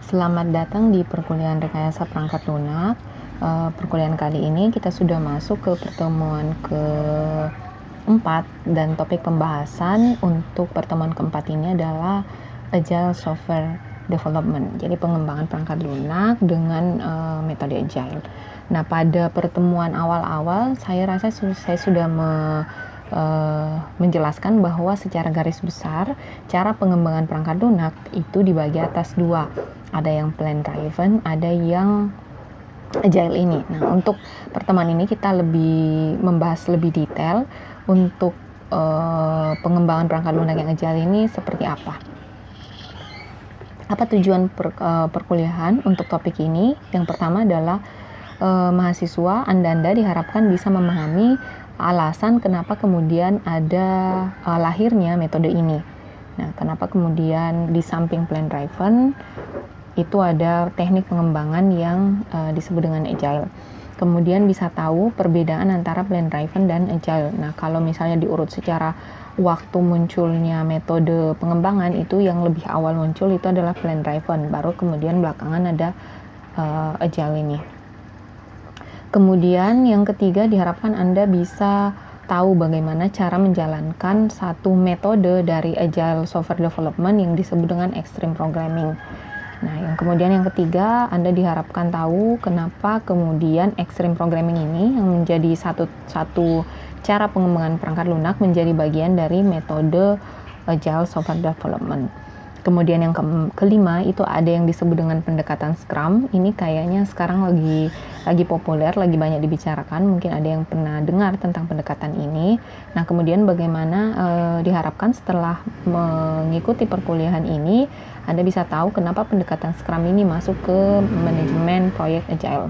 Selamat datang di perkuliahan rekayasa perangkat lunak. Perkuliahan kali ini kita sudah masuk ke pertemuan keempat dan topik pembahasan untuk pertemuan keempat ini adalah Agile Software Development. Jadi pengembangan perangkat lunak dengan metode Agile. Nah, pada pertemuan awal-awal saya rasa saya sudah menjelaskan bahwa secara garis besar cara pengembangan perangkat lunak itu dibagi atas dua, ada yang plan driven, ada yang agile ini. Nah, untuk pertemuan ini kita membahas lebih detail untuk pengembangan perangkat lunak yang agile ini seperti apa. Apa tujuan perkuliahan untuk topik ini? Yang pertama adalah mahasiswa Anda diharapkan bisa memahami alasan kenapa kemudian ada lahirnya metode ini. Nah, kenapa kemudian di samping plan driven itu ada teknik pengembangan yang disebut dengan agile. Kemudian bisa tahu perbedaan antara plan driven dan agile. Nah, kalau misalnya diurut secara waktu munculnya metode pengembangan, itu yang lebih awal muncul itu adalah plan driven, baru kemudian belakangan ada agile ini. Kemudian yang ketiga, diharapkan Anda bisa tahu bagaimana cara menjalankan satu metode dari Agile Software Development yang disebut dengan Extreme Programming. Nah, yang ketiga, Anda diharapkan tahu kenapa kemudian Extreme Programming ini yang menjadi satu cara pengembangan perangkat lunak menjadi bagian dari metode Agile Software Development. Kemudian yang kelima itu ada yang disebut dengan pendekatan Scrum. Ini kayaknya sekarang lagi populer, lagi banyak dibicarakan. Mungkin ada yang pernah dengar tentang pendekatan ini. Nah, kemudian bagaimana diharapkan setelah mengikuti perkuliahan ini, Anda bisa tahu kenapa pendekatan Scrum ini masuk ke manajemen proyek Agile.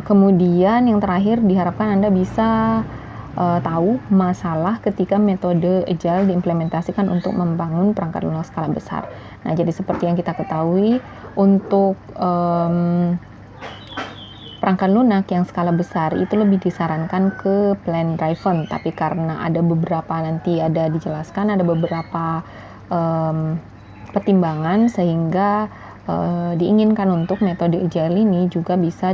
Kemudian yang terakhir, diharapkan Anda bisa tahu masalah ketika metode Agile diimplementasikan untuk membangun perangkat lunak skala besar. Nah, jadi seperti yang kita ketahui, untuk perangkat lunak yang skala besar itu lebih disarankan ke plan driven, tapi karena ada beberapa, nanti ada dijelaskan, ada beberapa pertimbangan sehingga diinginkan untuk metode Agile ini juga bisa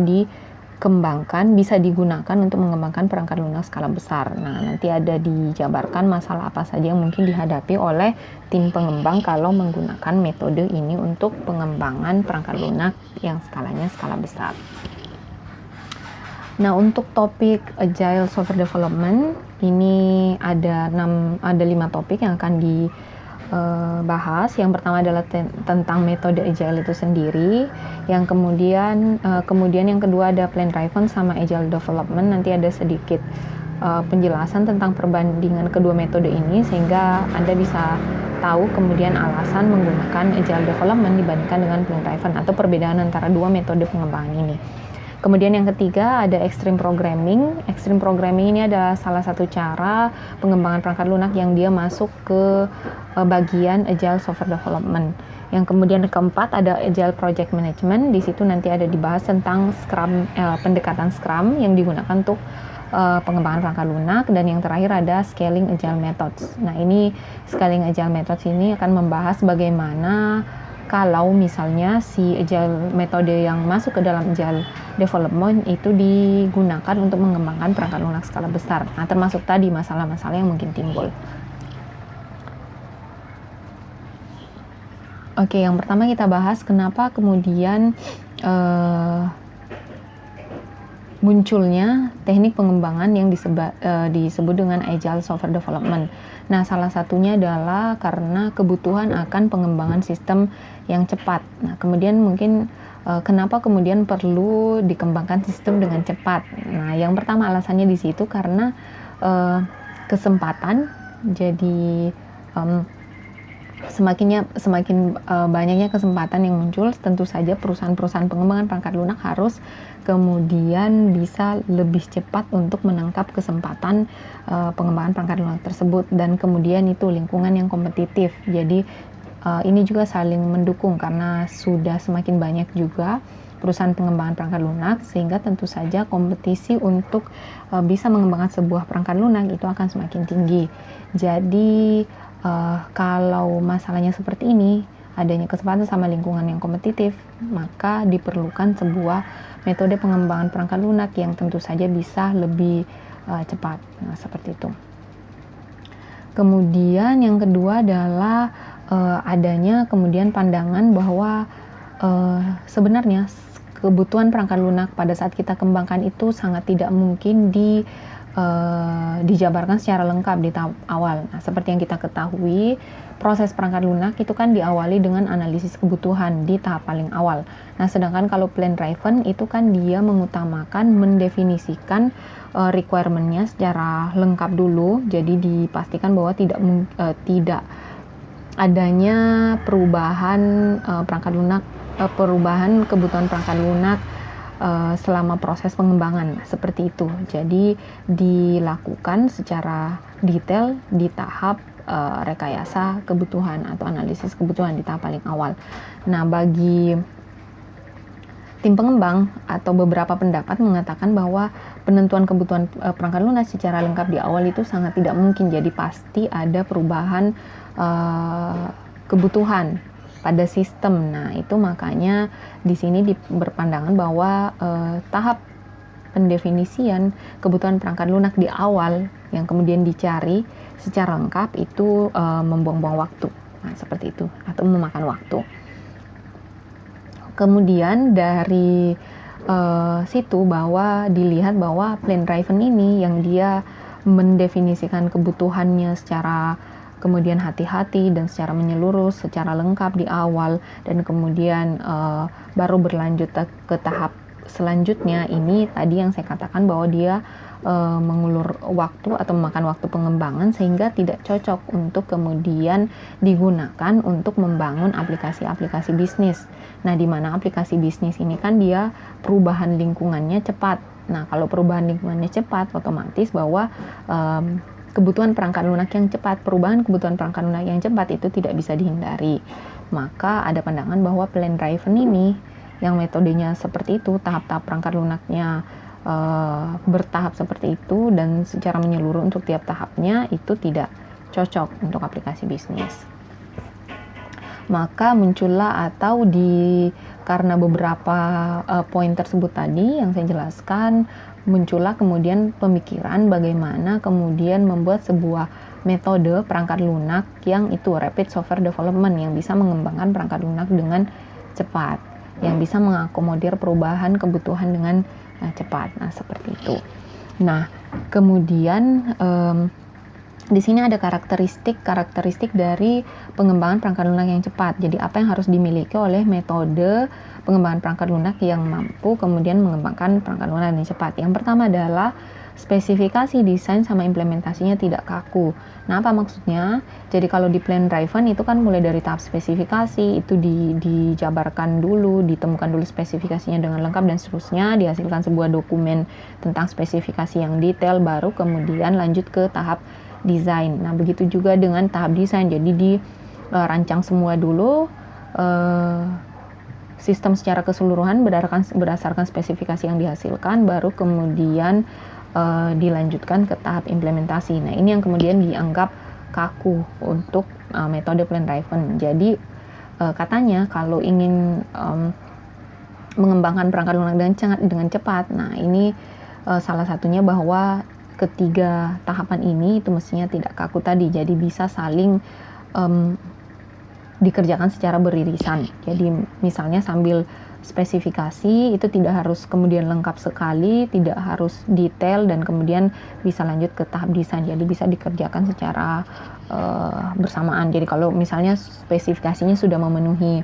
bisa digunakan untuk mengembangkan perangkat lunak skala besar. Nah, nanti ada dijabarkan masalah apa saja yang mungkin dihadapi oleh tim pengembang kalau menggunakan metode ini untuk pengembangan perangkat lunak yang skalanya skala besar. Nah, untuk topik Agile Software Development ini ada 5 topik yang akan bahas. Yang pertama adalah tentang metode Agile itu sendiri. Yang kemudian yang kedua ada plan driven sama Agile Development. Nanti ada sedikit penjelasan tentang perbandingan kedua metode ini sehingga Anda bisa tahu kemudian alasan menggunakan Agile Development dibandingkan dengan plan driven atau perbedaan antara dua metode pengembangan ini. Kemudian yang ketiga ada Extreme Programming. Extreme Programming ini adalah salah satu cara pengembangan perangkat lunak yang dia masuk ke bagian Agile Software Development. Yang kemudian keempat ada Agile Project Management. Di situ nanti ada dibahas tentang Scrum, pendekatan Scrum yang digunakan untuk pengembangan perangkat lunak. Dan yang terakhir ada Scaling Agile Methods. Nah, ini Scaling Agile Methods ini akan membahas bagaimana kalau misalnya si Agile metode yang masuk ke dalam Agile Development itu digunakan untuk mengembangkan perangkat lunak skala besar. Nah, termasuk tadi masalah-masalah yang mungkin timbul. Oke, yang pertama kita bahas kenapa kemudian munculnya teknik pengembangan yang disebut dengan Agile Software Development. Nah, salah satunya adalah karena kebutuhan akan pengembangan sistem yang cepat. Nah, kemudian mungkin kenapa kemudian perlu dikembangkan sistem dengan cepat. Nah, yang pertama alasannya di situ karena kesempatan. Jadi semakin banyaknya kesempatan yang muncul, tentu saja perusahaan-perusahaan pengembangan perangkat lunak harus kemudian bisa lebih cepat untuk menangkap kesempatan pengembangan perangkat lunak tersebut, dan kemudian itu lingkungan yang kompetitif. Jadi ini juga saling mendukung karena sudah semakin banyak juga perusahaan pengembangan perangkat lunak, sehingga tentu saja kompetisi untuk bisa mengembangkan sebuah perangkat lunak itu akan semakin tinggi. Jadi kalau masalahnya seperti ini, adanya kesempatan sama lingkungan yang kompetitif, maka diperlukan sebuah metode pengembangan perangkat lunak yang tentu saja bisa lebih cepat. Nah, seperti itu. Kemudian yang kedua adalah adanya kemudian pandangan bahwa sebenarnya kebutuhan perangkat lunak pada saat kita kembangkan itu sangat tidak mungkin dijabarkan secara lengkap di tahap awal. Nah, seperti yang kita ketahui, proses perangkat lunak itu kan diawali dengan analisis kebutuhan di tahap paling awal. Nah, sedangkan kalau plan driven itu kan dia mengutamakan mendefinisikan requirement-nya secara lengkap dulu. Jadi dipastikan bahwa tidak adanya perubahan perangkat lunak, perubahan kebutuhan perangkat lunak selama proses pengembangan, seperti itu. Jadi dilakukan secara detail di tahap rekayasa kebutuhan atau analisis kebutuhan di tahap paling awal. Nah, bagi tim pengembang atau beberapa pendapat mengatakan bahwa penentuan kebutuhan perangkat lunak secara lengkap di awal itu sangat tidak mungkin. Jadi pasti ada perubahan kebutuhan pada sistem. Nah, itu makanya di sini berpandangan bahwa tahap pendefinisian kebutuhan perangkat lunak di awal yang kemudian dicari secara lengkap itu membuang-buang waktu. Nah, seperti itu, atau memakan waktu. Kemudian dari situ bahwa dilihat bahwa plan driven ini yang dia mendefinisikan kebutuhannya secara kemudian hati-hati dan secara menyeluruh, secara lengkap di awal, dan kemudian baru berlanjut ke tahap selanjutnya. Ini tadi yang saya katakan bahwa dia mengulur waktu atau memakan waktu pengembangan sehingga tidak cocok untuk kemudian digunakan untuk membangun aplikasi-aplikasi bisnis. Nah, di mana aplikasi bisnis ini kan dia perubahan lingkungannya cepat. Nah, kalau perubahan lingkungannya cepat, otomatis bahwa kebutuhan perangkat lunak yang cepat, perubahan kebutuhan perangkat lunak yang cepat itu tidak bisa dihindari. Maka ada pandangan bahwa plan driven ini yang metodenya seperti itu, tahap-tahap perangkat lunaknya bertahap seperti itu dan secara menyeluruh untuk tiap tahapnya, itu tidak cocok untuk aplikasi bisnis. Maka muncullah atau karena beberapa poin tersebut tadi yang saya jelaskan, muncullah kemudian pemikiran bagaimana kemudian membuat sebuah metode perangkat lunak yang itu rapid software development, yang bisa mengembangkan perangkat lunak dengan cepat, yang bisa mengakomodir perubahan kebutuhan dengan cepat. Nah, seperti itu. Nah, kemudian di sini ada karakteristik dari pengembangan perangkat lunak yang cepat. Jadi apa yang harus dimiliki oleh metode pengembangan perangkat lunak yang mampu kemudian mengembangkan perangkat lunak yang cepat. Yang pertama adalah spesifikasi desain sama implementasinya tidak kaku. Nah, apa maksudnya? Jadi kalau di plan driven itu kan mulai dari tahap spesifikasi, itu dijabarkan dulu, ditemukan dulu spesifikasinya dengan lengkap dan seterusnya, dihasilkan sebuah dokumen tentang spesifikasi yang detail, baru kemudian lanjut ke tahap desain. Nah, begitu juga dengan tahap desain. Jadi dirancang semua dulu, sistem secara keseluruhan berdasarkan spesifikasi yang dihasilkan, baru kemudian dilanjutkan ke tahap implementasi. Nah, ini yang kemudian dianggap kaku untuk metode plan driven. Jadi katanya kalau ingin mengembangkan perangkat lunak dengan cepat, nah ini salah satunya bahwa ketiga tahapan ini itu mestinya tidak kaku tadi. Jadi bisa saling dikerjakan secara beririsan. Jadi misalnya sambil spesifikasi itu tidak harus kemudian lengkap sekali, tidak harus detail, dan kemudian bisa lanjut ke tahap desain. Jadi bisa dikerjakan secara bersamaan. Jadi kalau misalnya spesifikasinya sudah memenuhi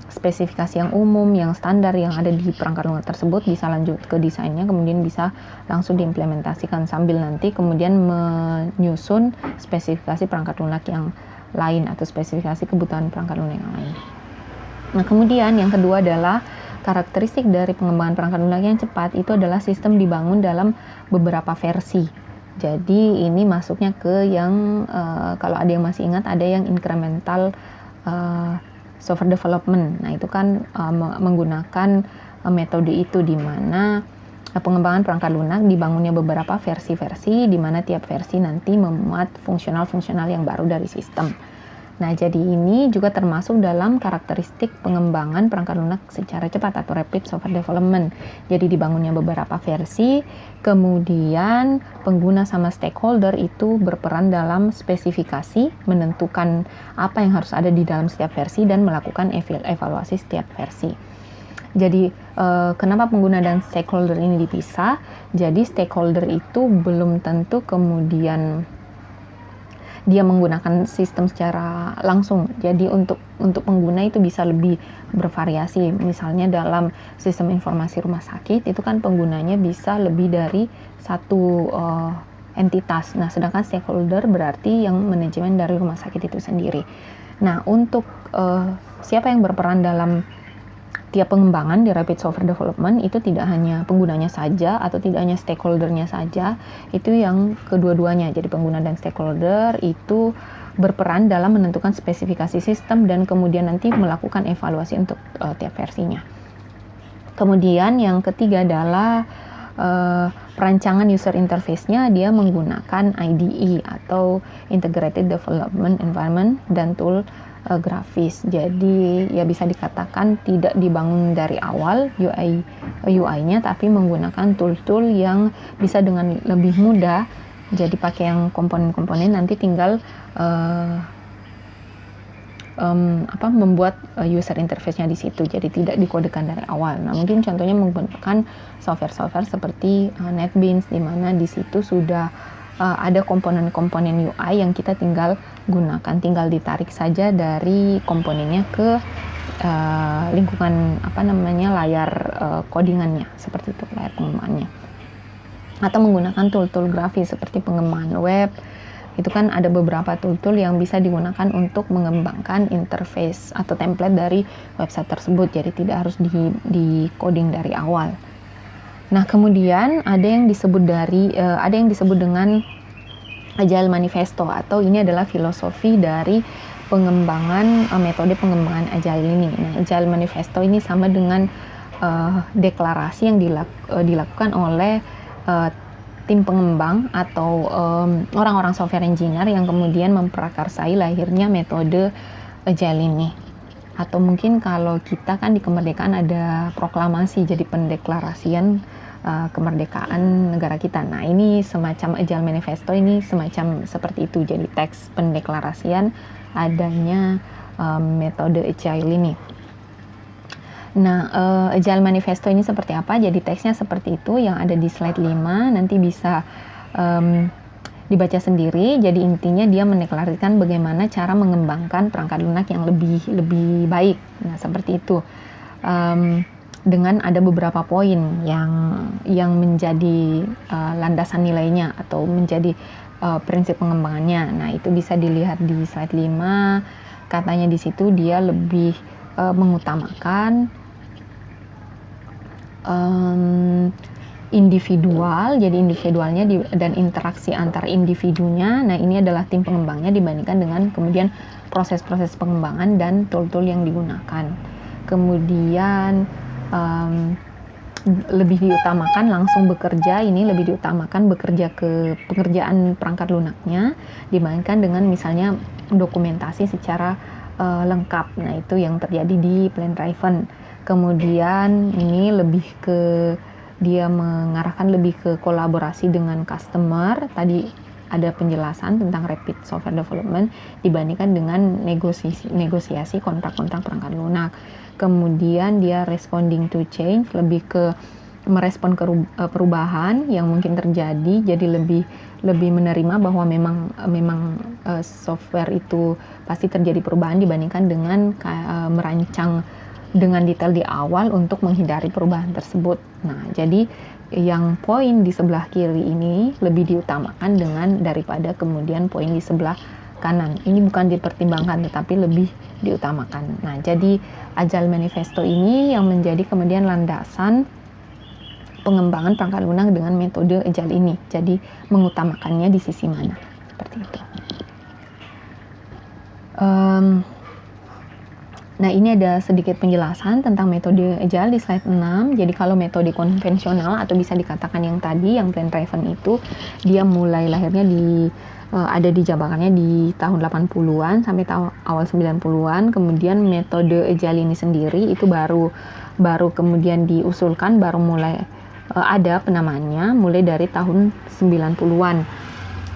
spesifikasi yang umum, yang standar yang ada di perangkat lunak tersebut, bisa lanjut ke desainnya, kemudian bisa langsung diimplementasikan sambil nanti kemudian menyusun spesifikasi perangkat lunak yang lain atau spesifikasi kebutuhan perangkat lunak yang lain. Nah, kemudian yang kedua adalah karakteristik dari pengembangan perangkat lunak yang cepat itu adalah sistem dibangun dalam beberapa versi. Jadi ini masuknya ke yang kalau ada yang masih ingat, ada yang incremental software development. Nah, itu kan menggunakan metode itu di mana pengembangan perangkat lunak dibangunnya beberapa versi-versi, di mana tiap versi nanti memuat fungsional-fungsional yang baru dari sistem. Nah, jadi ini juga termasuk dalam karakteristik pengembangan perangkat lunak secara cepat atau rapid software development. Jadi dibangunnya beberapa versi, kemudian pengguna sama stakeholder itu berperan dalam spesifikasi, menentukan apa yang harus ada di dalam setiap versi dan melakukan evaluasi setiap versi. Jadi kenapa pengguna dan stakeholder ini dipisah? Jadi stakeholder itu belum tentu kemudian dia menggunakan sistem secara langsung. Jadi untuk pengguna itu bisa lebih bervariasi. Misalnya dalam sistem informasi rumah sakit itu kan penggunanya bisa lebih dari satu entitas. Nah, sedangkan stakeholder berarti yang manajemen dari rumah sakit itu sendiri. Nah, untuk siapa yang berperan dalam tiap pengembangan di rapid software development itu tidak hanya penggunanya saja atau tidak hanya stakeholdernya saja, itu yang kedua-duanya. Jadi pengguna dan stakeholder itu berperan dalam menentukan spesifikasi sistem dan kemudian nanti melakukan evaluasi untuk tiap versinya. Kemudian yang ketiga adalah perancangan user interface-nya, dia menggunakan IDE atau Integrated Development Environment dan tool grafis. Jadi ya bisa dikatakan tidak dibangun dari awal UI-nya, tapi menggunakan tool-tool yang bisa dengan lebih mudah. Jadi pakai yang komponen-komponen, nanti tinggal membuat user interface-nya di situ. Jadi tidak dikodekan dari awal. Nah, mungkin contohnya menggunakan software-software seperti NetBeans, di mana di situ sudah ada komponen-komponen UI yang kita tinggal gunakan, tinggal ditarik saja dari komponennya ke lingkungan layar codingannya, seperti itu, layar pengembangannya. Atau menggunakan tool-tool grafis seperti pengembangan web. Itu kan ada beberapa tool-tool yang bisa digunakan untuk mengembangkan interface atau template dari website tersebut. Jadi tidak harus di coding dari awal. Nah, kemudian ada yang disebut dengan Agile Manifesto, atau ini adalah filosofi dari pengembangan metode pengembangan Agile ini. Nah, Agile Manifesto ini sama dengan deklarasi yang dilakukan oleh tim pengembang atau orang-orang software engineer yang kemudian memprakarsai lahirnya metode Agile ini. Atau mungkin kalau kita kan di kemerdekaan ada proklamasi, jadi pendeklarasian kemerdekaan negara kita. Nah, ini semacam Agile Manifesto ini semacam seperti itu. Jadi teks pendeklarasian adanya metode Agile ini. Nah, Agile Manifesto ini seperti apa? Jadi teksnya seperti itu yang ada di slide 5, nanti bisa dibaca sendiri. Jadi intinya dia mendeklarasikan bagaimana cara mengembangkan perangkat lunak yang lebih baik. Nah, seperti itu. Dengan ada beberapa poin yang menjadi landasan nilainya atau menjadi prinsip pengembangannya. Nah, itu bisa dilihat di slide 5. Katanya di situ dia lebih mengutamakan individual, jadi individualnya dan interaksi antar individunya. Nah, ini adalah tim pengembangnya dibandingkan dengan kemudian proses-proses pengembangan dan tool-tool yang digunakan. Kemudian lebih diutamakan langsung bekerja, ini lebih diutamakan bekerja ke pengerjaan perangkat lunaknya dibandingkan dengan misalnya dokumentasi secara lengkap. Nah, itu yang terjadi di Planraven. Kemudian ini lebih ke dia mengarahkan lebih ke kolaborasi dengan customer. Tadi ada penjelasan tentang rapid software development dibandingkan dengan negosiasi kontrak-kontrak perangkat lunak. Kemudian dia responding to change, lebih ke merespon ke perubahan yang mungkin terjadi, jadi lebih menerima bahwa memang software itu pasti terjadi perubahan dibandingkan dengan merancang dengan detail di awal untuk menghindari perubahan tersebut. Nah, jadi yang poin di sebelah kiri ini lebih diutamakan daripada kemudian poin di sebelah kanan. Ini bukan dipertimbangkan tetapi lebih diutamakan. Nah, jadi Agile Manifesto ini yang menjadi kemudian landasan pengembangan perangkat lunak dengan metode Agile ini. Jadi mengutamakannya di sisi mana? Seperti itu. Nah, ini ada sedikit penjelasan tentang metode agile di slide 6. Jadi kalau metode konvensional atau bisa dikatakan yang tadi, yang plan driven itu, dia mulai lahirnya ada di jabakannya di tahun 80-an sampai awal 90-an. Kemudian metode agile ini sendiri itu baru kemudian diusulkan, baru mulai ada penamaannya mulai dari tahun 90-an.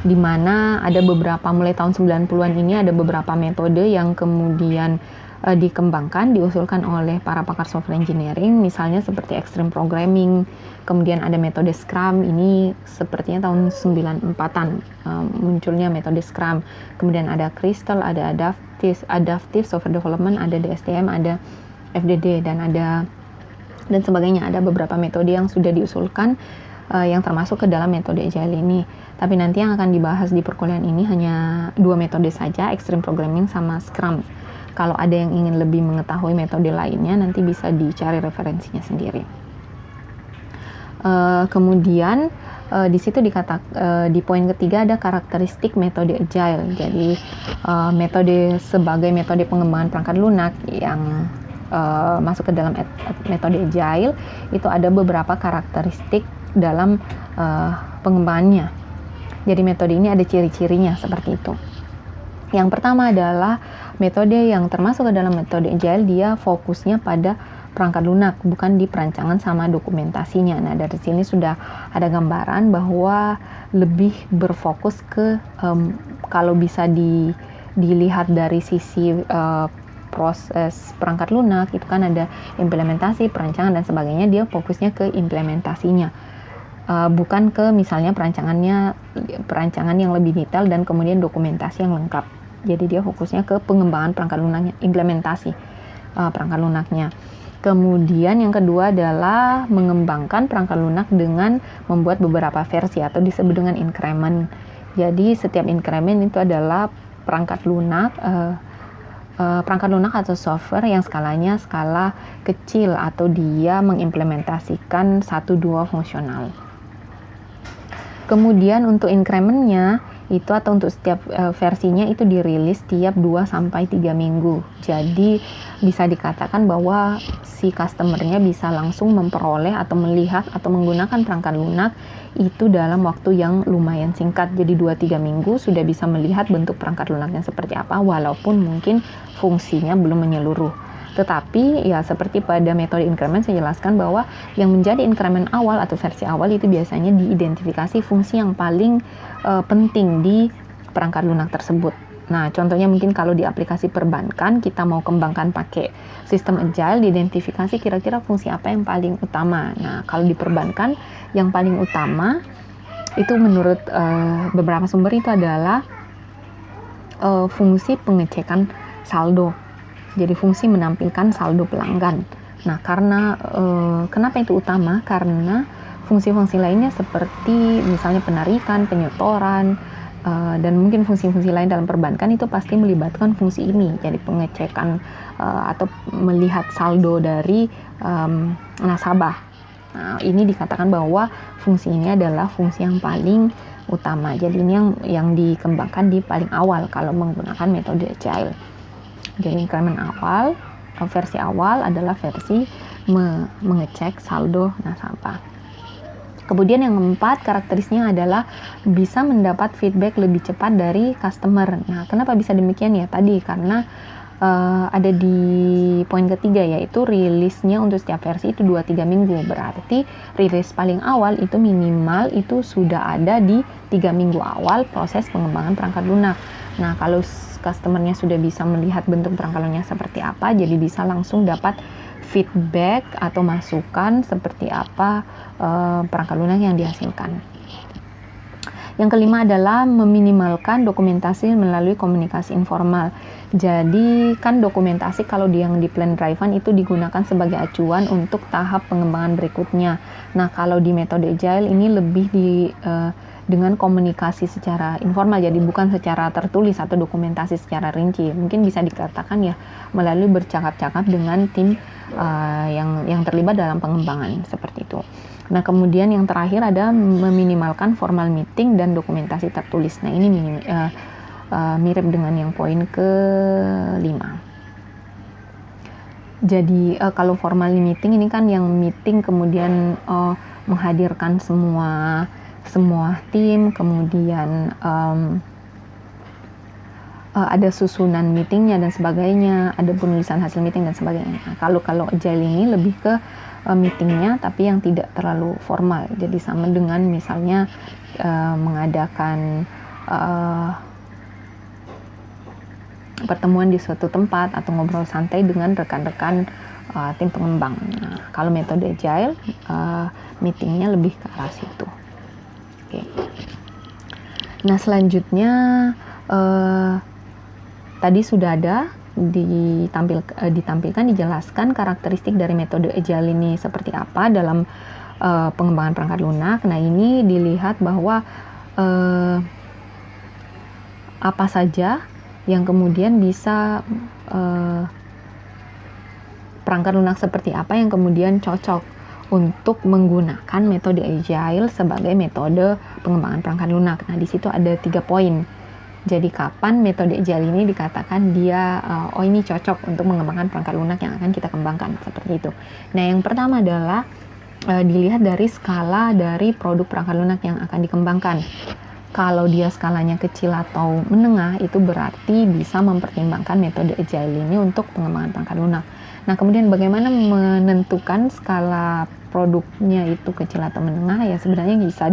Di mana ada beberapa, mulai tahun 90-an ini ada beberapa metode yang kemudian dikembangkan, diusulkan oleh para pakar software engineering, misalnya seperti extreme programming, kemudian ada metode Scrum, ini sepertinya tahun 94-an munculnya metode Scrum, kemudian ada Crystal, ada Adaptive Software Development, ada DSTM, ada FDD, dan sebagainya. Ada beberapa metode yang sudah diusulkan yang termasuk ke dalam metode agile ini. Tapi nanti yang akan dibahas di perkuliahan ini hanya 2 metode saja, extreme programming sama Scrum. Kalau ada yang ingin lebih mengetahui metode lainnya, nanti bisa dicari referensinya sendiri. Kemudian di situ di poin ketiga ada karakteristik metode agile. Jadi metode sebagai metode pengembangan perangkat lunak yang masuk ke dalam metode agile itu ada beberapa karakteristik dalam pengembangannya. Jadi metode ini ada ciri-cirinya seperti itu. Yang pertama adalah metode yang termasuk ke dalam metode agile, dia fokusnya pada perangkat lunak, bukan di perancangan sama dokumentasinya. Nah, dari sini sudah ada gambaran bahwa lebih berfokus ke kalau bisa dilihat dari sisi proses perangkat lunak, itu kan ada implementasi, perancangan, dan sebagainya. Dia fokusnya ke implementasinya, bukan ke misalnya perancangan yang lebih detail dan kemudian dokumentasi yang lengkap. Jadi dia fokusnya ke pengembangan perangkat lunaknya, implementasi perangkat lunaknya. Kemudian yang kedua adalah mengembangkan perangkat lunak dengan membuat beberapa versi atau disebut dengan increment. Jadi setiap increment itu adalah perangkat lunak atau software yang skalanya skala kecil atau dia mengimplementasikan 1-2 fungsional. Kemudian untuk incrementnya itu atau untuk setiap versinya itu dirilis tiap 2-3 minggu. Jadi bisa dikatakan bahwa si customernya bisa langsung memperoleh atau melihat atau menggunakan perangkat lunak itu dalam waktu yang lumayan singkat. Jadi 2-3 minggu sudah bisa melihat bentuk perangkat lunaknya seperti apa, walaupun mungkin fungsinya belum menyeluruh. Tetapi ya seperti pada metode increment saya jelaskan bahwa yang menjadi increment awal atau versi awal itu biasanya diidentifikasi fungsi yang paling penting di perangkat lunak tersebut. Nah, contohnya mungkin kalau di aplikasi perbankan kita mau kembangkan pakai sistem agile, diidentifikasi kira-kira fungsi apa yang paling utama. Nah, kalau di perbankan yang paling utama itu menurut beberapa sumber itu adalah fungsi pengecekan saldo. Jadi fungsi menampilkan saldo pelanggan. Nah, karena kenapa itu utama? Karena fungsi-fungsi lainnya seperti misalnya penarikan, penyetoran, dan mungkin fungsi-fungsi lain dalam perbankan itu pasti melibatkan fungsi ini. Jadi pengecekan atau melihat saldo dari nasabah. Nah, ini dikatakan bahwa fungsi ini adalah fungsi yang paling utama. Jadi ini yang dikembangkan di paling awal kalau menggunakan metode agile. Jadi increment awal, versi awal adalah versi mengecek saldo nasabah. Kemudian yang keempat, karakteristiknya adalah bisa mendapat feedback lebih cepat dari customer. Nah, kenapa bisa demikian ya? Tadi karena ada di poin ketiga, yaitu rilisnya untuk setiap versi itu 2-3 minggu. Berarti rilis paling awal itu minimal itu sudah ada di 3 minggu awal proses pengembangan perangkat lunak. Nah, kalau customernya sudah bisa melihat bentuk perangkat lunaknya seperti apa, jadi bisa langsung dapat feedback atau masukan seperti apa perangkat lunak yang dihasilkan. Yang kelima adalah meminimalkan dokumentasi melalui komunikasi informal. Jadi kan dokumentasi kalau yang di plan driven itu digunakan sebagai acuan untuk tahap pengembangan berikutnya. Nah, kalau di metode agile ini lebih dengan komunikasi secara informal, jadi bukan secara tertulis atau dokumentasi secara rinci. Mungkin bisa dikatakan ya melalui bercakap-cakap dengan tim yang terlibat dalam pengembangan seperti itu. Nah, kemudian yang terakhir ada meminimalkan formal meeting dan dokumentasi tertulis. Nah, ini mirip dengan yang poin ke-5. Jadi kalau formal meeting ini kan yang meeting kemudian menghadirkan semua tim, kemudian ada susunan meetingnya dan sebagainya, ada penulisan hasil meeting dan sebagainya. Nah, kalau agile ini lebih ke meetingnya tapi yang tidak terlalu formal. Jadi sama dengan misalnya mengadakan pertemuan di suatu tempat atau ngobrol santai dengan rekan-rekan tim pengembang. Nah, kalau metode agile meetingnya lebih ke arah situ. Oke. Nah, selanjutnya tadi sudah ada ditampilkan dijelaskan karakteristik dari metode agile ini seperti apa dalam pengembangan perangkat lunak. Nah, ini dilihat bahwa apa saja yang kemudian bisa perangkat lunak seperti apa yang kemudian cocok untuk menggunakan metode agile sebagai metode pengembangan perangkat lunak. Nah, di situ ada 3 poin. Jadi kapan metode agile ini dikatakan dia ini cocok untuk mengembangkan perangkat lunak yang akan kita kembangkan, seperti itu. Nah, yang pertama adalah dilihat dari skala dari produk perangkat lunak yang akan dikembangkan. Kalau dia skalanya kecil atau menengah, itu berarti bisa mempertimbangkan metode agile ini untuk pengembangan perangkat lunak. Nah, kemudian bagaimana menentukan skala produknya itu kecil atau menengah? Ya sebenarnya bisa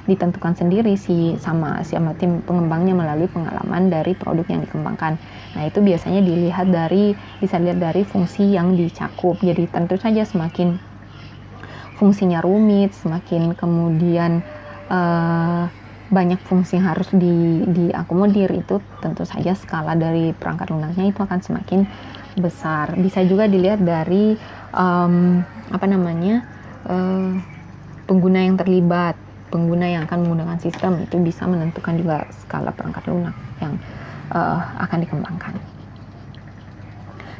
ditentukan sendiri sama tim pengembangnya melalui pengalaman dari produk yang dikembangkan. Nah, itu biasanya bisa dilihat dari fungsi yang dicakup. Jadi tentu saja semakin fungsinya rumit, semakin kemudian banyak fungsi yang harus diakomodir, itu tentu saja skala dari perangkat lunaknya itu akan semakin besar. Bisa juga dilihat dari pengguna yang terlibat, pengguna yang akan menggunakan sistem, itu bisa menentukan juga skala perangkat lunak yang akan dikembangkan.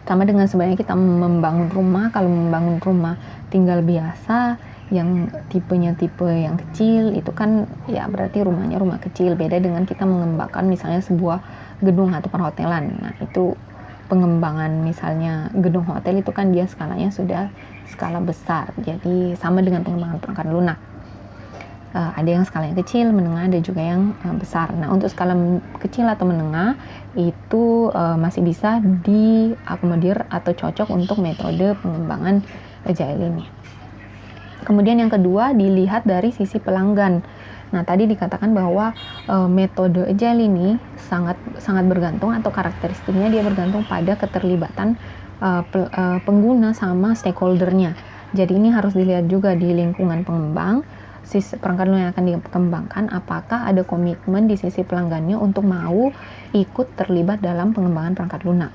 Sama dengan sebenarnya kita membangun rumah. Kalau membangun rumah tinggal biasa yang tipenya tipe yang kecil, itu kan ya berarti rumahnya rumah kecil. Beda dengan kita mengembangkan misalnya sebuah gedung atau perhotelan. Nah, itu pengembangan misalnya gedung hotel itu kan dia skalanya sudah skala besar. Jadi sama dengan pengembangan perangkat lunak. Ada yang skalanya kecil, menengah, ada juga yang besar. Nah, untuk skala kecil atau menengah itu masih bisa diakomodir atau cocok untuk metode pengembangan agile ini. Kemudian yang kedua dilihat dari sisi pelanggan. Nah, tadi dikatakan bahwa metode agile ini sangat bergantung atau karakteristiknya dia bergantung pada keterlibatan pengguna sama stakeholdernya. Jadi ini harus dilihat juga di lingkungan pengembang, perangkat lunak yang akan dikembangkan, apakah ada komitmen di sisi pelanggannya untuk mau ikut terlibat dalam pengembangan perangkat lunak.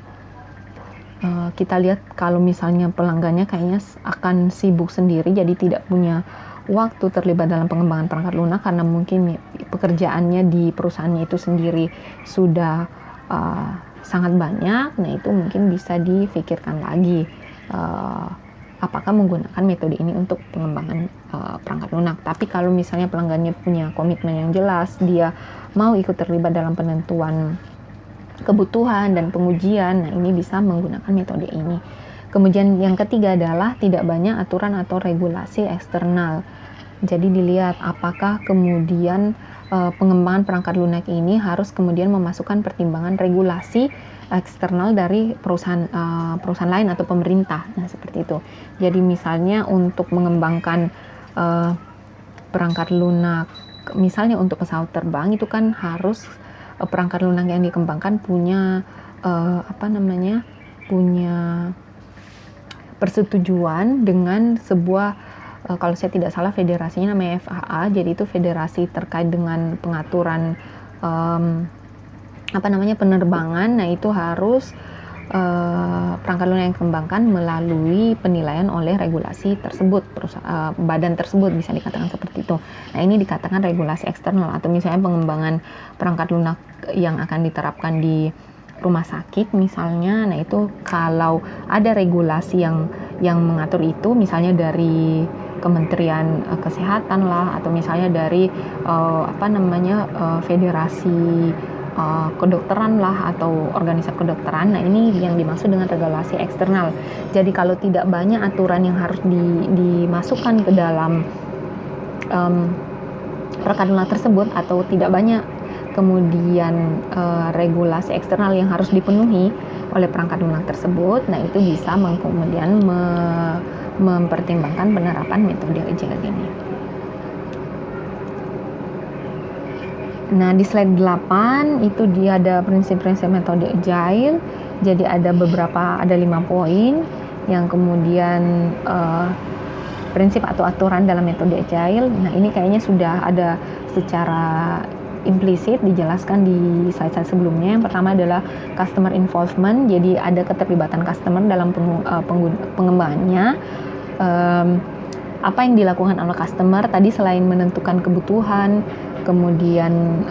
Kita lihat kalau misalnya pelanggannya kayaknya akan sibuk sendiri, jadi tidak punya waktu terlibat dalam pengembangan perangkat lunak karena mungkin pekerjaannya di perusahaannya itu sendiri sudah sangat banyak. Nah, itu mungkin bisa difikirkan lagi apakah menggunakan metode ini untuk pengembangan perangkat lunak. Tapi kalau misalnya pelanggannya punya komitmen yang jelas, dia mau ikut terlibat dalam penentuan kebutuhan dan pengujian, nah ini bisa menggunakan metode ini. Kemudian yang ketiga adalah tidak banyak aturan atau regulasi eksternal. Jadi dilihat apakah kemudian pengembangan perangkat lunak ini harus kemudian memasukkan pertimbangan regulasi eksternal dari perusahaan lain atau pemerintah. Nah, seperti itu. Jadi misalnya untuk mengembangkan perangkat lunak, misalnya untuk pesawat terbang, itu kan harus perangkat lunak yang dikembangkan punya punya persetujuan dengan sebuah kalau saya tidak salah federasinya namanya FAA. Jadi itu federasi terkait dengan pengaturan penerbangan. Nah, itu harus perangkat lunak yang dikembangkan melalui penilaian oleh regulasi tersebut, badan tersebut, bisa dikatakan seperti itu. Nah, ini dikatakan regulasi eksternal. Atau misalnya pengembangan perangkat lunak yang akan diterapkan di rumah sakit misalnya, nah itu kalau ada regulasi yang mengatur itu, misalnya dari Kementerian Kesehatan lah, atau misalnya dari federasi kedokteran lah atau organisasi kedokteran. Nah, ini yang dimaksud dengan regulasi eksternal. Jadi kalau tidak banyak aturan yang harus dimasukkan ke dalam perangkat lunak tersebut, atau tidak banyak kemudian regulasi eksternal yang harus dipenuhi oleh perangkat lunak tersebut, nah itu bisa kemudian mempertimbangkan penerapan metode agile ini. Nah, di slide 8 itu dia ada prinsip-prinsip metode agile. Jadi ada 5 poin yang kemudian prinsip atau aturan dalam metode agile. Nah, ini kayaknya sudah ada secara implisit dijelaskan di slide-slide sebelumnya. Yang pertama adalah customer involvement, jadi ada keterlibatan customer dalam pengembangannya. Apa yang dilakukan oleh customer tadi selain menentukan kebutuhan, kemudian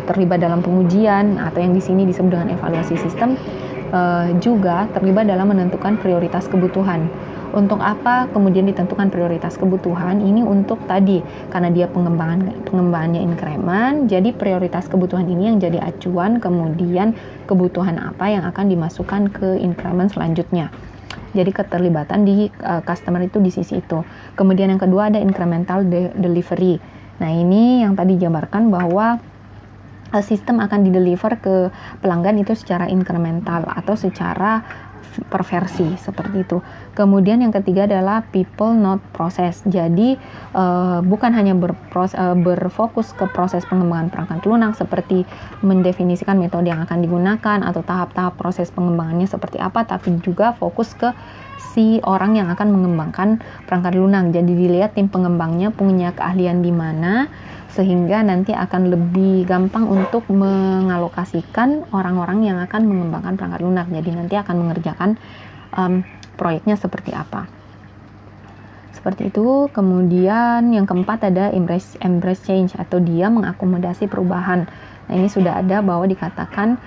terlibat dalam pengujian atau yang di sini disebut dengan evaluasi sistem, juga terlibat dalam menentukan prioritas kebutuhan. Untuk apa kemudian ditentukan prioritas kebutuhan? Ini untuk tadi, karena dia pengembangannya increment, jadi prioritas kebutuhan ini yang jadi acuan, kemudian kebutuhan apa yang akan dimasukkan ke increment selanjutnya. Jadi keterlibatan di customer itu di sisi itu. Kemudian yang kedua ada incremental delivery. Nah, ini yang tadi dijabarkan bahwa sistem akan dideliver ke pelanggan itu secara incremental atau secara per versi seperti itu. Kemudian yang ketiga adalah people not process. Jadi bukan hanya berfokus ke proses pengembangan perangkat lunak seperti mendefinisikan metode yang akan digunakan atau tahap-tahap proses pengembangannya seperti apa, tapi juga fokus ke si orang yang akan mengembangkan perangkat lunak. Jadi dilihat tim pengembangnya punya keahlian di mana, sehingga nanti akan lebih gampang untuk mengalokasikan orang-orang yang akan mengembangkan perangkat lunak. Jadi nanti akan mengerjakan proyeknya seperti apa. Seperti itu. Kemudian yang keempat ada embrace change, atau dia mengakomodasi perubahan. Nah, ini sudah ada bahwa dikatakan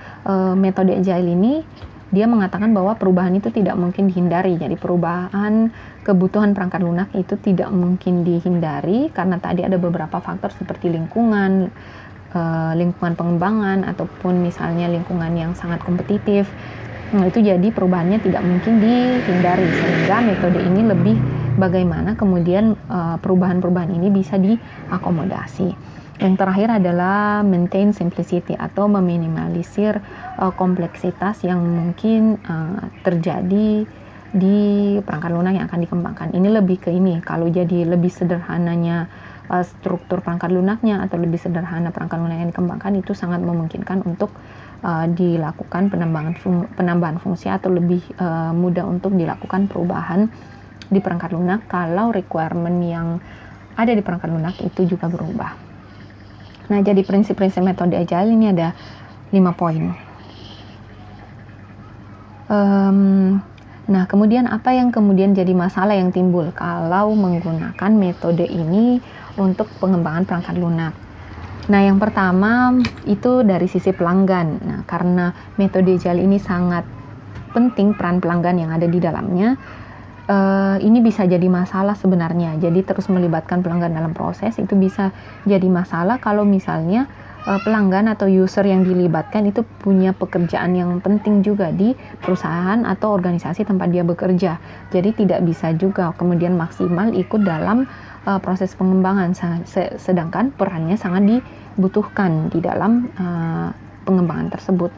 metode agile ini dia mengatakan bahwa perubahan itu tidak mungkin dihindari. Jadi perubahan kebutuhan perangkat lunak itu tidak mungkin dihindari karena tadi ada beberapa faktor seperti lingkungan pengembangan, ataupun misalnya lingkungan yang sangat kompetitif. Nah, itu jadi perubahannya tidak mungkin dihindari, sehingga metode ini lebih bagaimana kemudian perubahan-perubahan ini bisa diakomodasi. Yang terakhir adalah maintain simplicity, atau meminimalisir kompleksitas yang mungkin terjadi di perangkat lunak yang akan dikembangkan. Ini lebih ke ini, kalau jadi lebih sederhananya struktur perangkat lunaknya atau lebih sederhana perangkat lunak yang dikembangkan, itu sangat memungkinkan untuk dilakukan penambahan fungsi atau lebih mudah untuk dilakukan perubahan di perangkat lunak kalau requirement yang ada di perangkat lunak itu juga berubah. Nah, jadi prinsip-prinsip metode agile ini ada 5 poin. Nah, kemudian apa yang kemudian jadi masalah yang timbul kalau menggunakan metode ini untuk pengembangan perangkat lunak? Nah, yang pertama itu dari sisi pelanggan. Nah, karena metode agile ini sangat penting peran pelanggan yang ada di dalamnya, ini bisa jadi masalah sebenarnya. Jadi terus melibatkan pelanggan dalam proses itu bisa jadi masalah kalau misalnya pelanggan atau user yang dilibatkan itu punya pekerjaan yang penting juga di perusahaan atau organisasi tempat dia bekerja. Jadi tidak bisa juga kemudian maksimal ikut dalam proses pengembangan, sedangkan perannya sangat dibutuhkan di dalam pengembangan tersebut.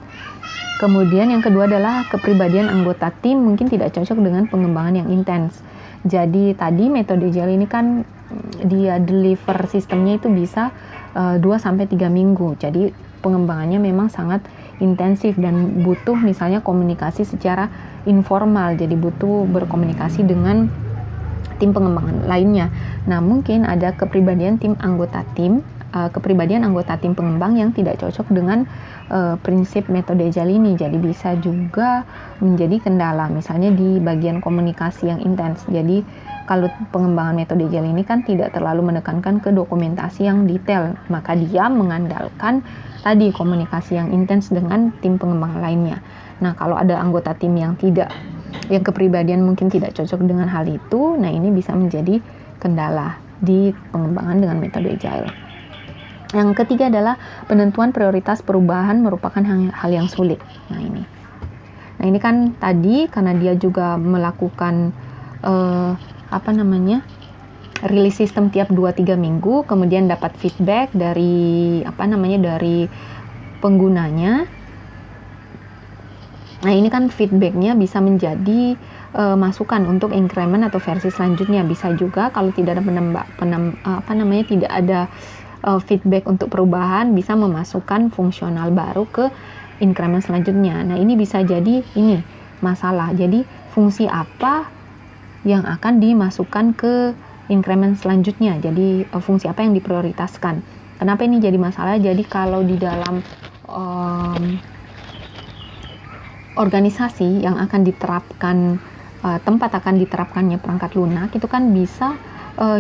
Kemudian yang kedua adalah kepribadian anggota tim mungkin tidak cocok dengan pengembangan yang intens. Jadi tadi metode agile ini kan dia deliver sistemnya itu bisa 2-3 minggu. Jadi pengembangannya memang sangat intensif dan butuh misalnya komunikasi secara informal. Jadi butuh berkomunikasi dengan tim pengembangan lainnya. Nah, mungkin ada kepribadian anggota tim pengembang yang tidak cocok dengan prinsip metode agile ini. Jadi bisa juga menjadi kendala misalnya di bagian komunikasi yang intens. Jadi kalau pengembangan metode agile ini kan tidak terlalu menekankan ke dokumentasi yang detail, maka dia mengandalkan tadi komunikasi yang intens dengan tim pengembang lainnya. Nah, kalau ada anggota tim yang kepribadian mungkin tidak cocok dengan hal itu, nah ini bisa menjadi kendala di pengembangan dengan metode agile. Yang ketiga adalah penentuan prioritas perubahan merupakan hal yang sulit. Nah ini kan tadi karena dia juga melakukan rilis sistem tiap 2-3 minggu, kemudian dapat feedback dari dari penggunanya. Nah ini kan feedbacknya bisa menjadi masukan untuk increment atau versi selanjutnya. Bisa juga kalau tidak ada tidak ada feedback untuk perubahan, bisa memasukkan fungsional baru ke increment selanjutnya. Nah ini bisa jadi ini masalah. Jadi fungsi apa yang akan dimasukkan ke increment selanjutnya? Jadi fungsi apa yang diprioritaskan? Kenapa ini jadi masalah? Jadi kalau di dalam organisasi yang akan diterapkan tempat akan diterapkannya perangkat lunak itu kan bisa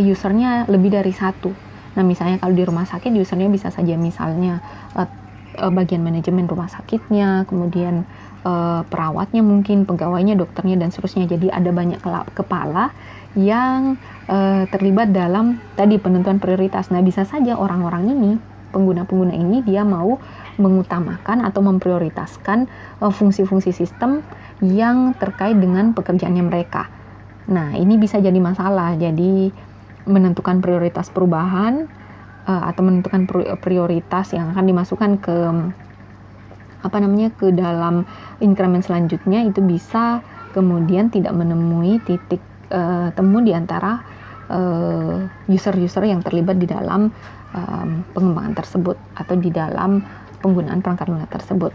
usernya lebih dari satu. Nah misalnya kalau di rumah sakit usernya bisa saja misalnya bagian manajemen rumah sakitnya, kemudian perawatnya mungkin, pegawainya, dokternya dan seterusnya. Jadi ada banyak kepala yang terlibat dalam tadi penentuan prioritas. Nah bisa saja orang-orang ini, pengguna-pengguna ini dia mau mengutamakan atau memprioritaskan fungsi-fungsi sistem yang terkait dengan pekerjaannya mereka. Nah ini bisa jadi masalah. Jadi menentukan prioritas perubahan atau menentukan prioritas yang akan dimasukkan ke ke dalam increment selanjutnya itu bisa kemudian tidak menemui titik temu di antara user-user yang terlibat di dalam pengembangan tersebut atau di dalam penggunaan perangkat lunak tersebut.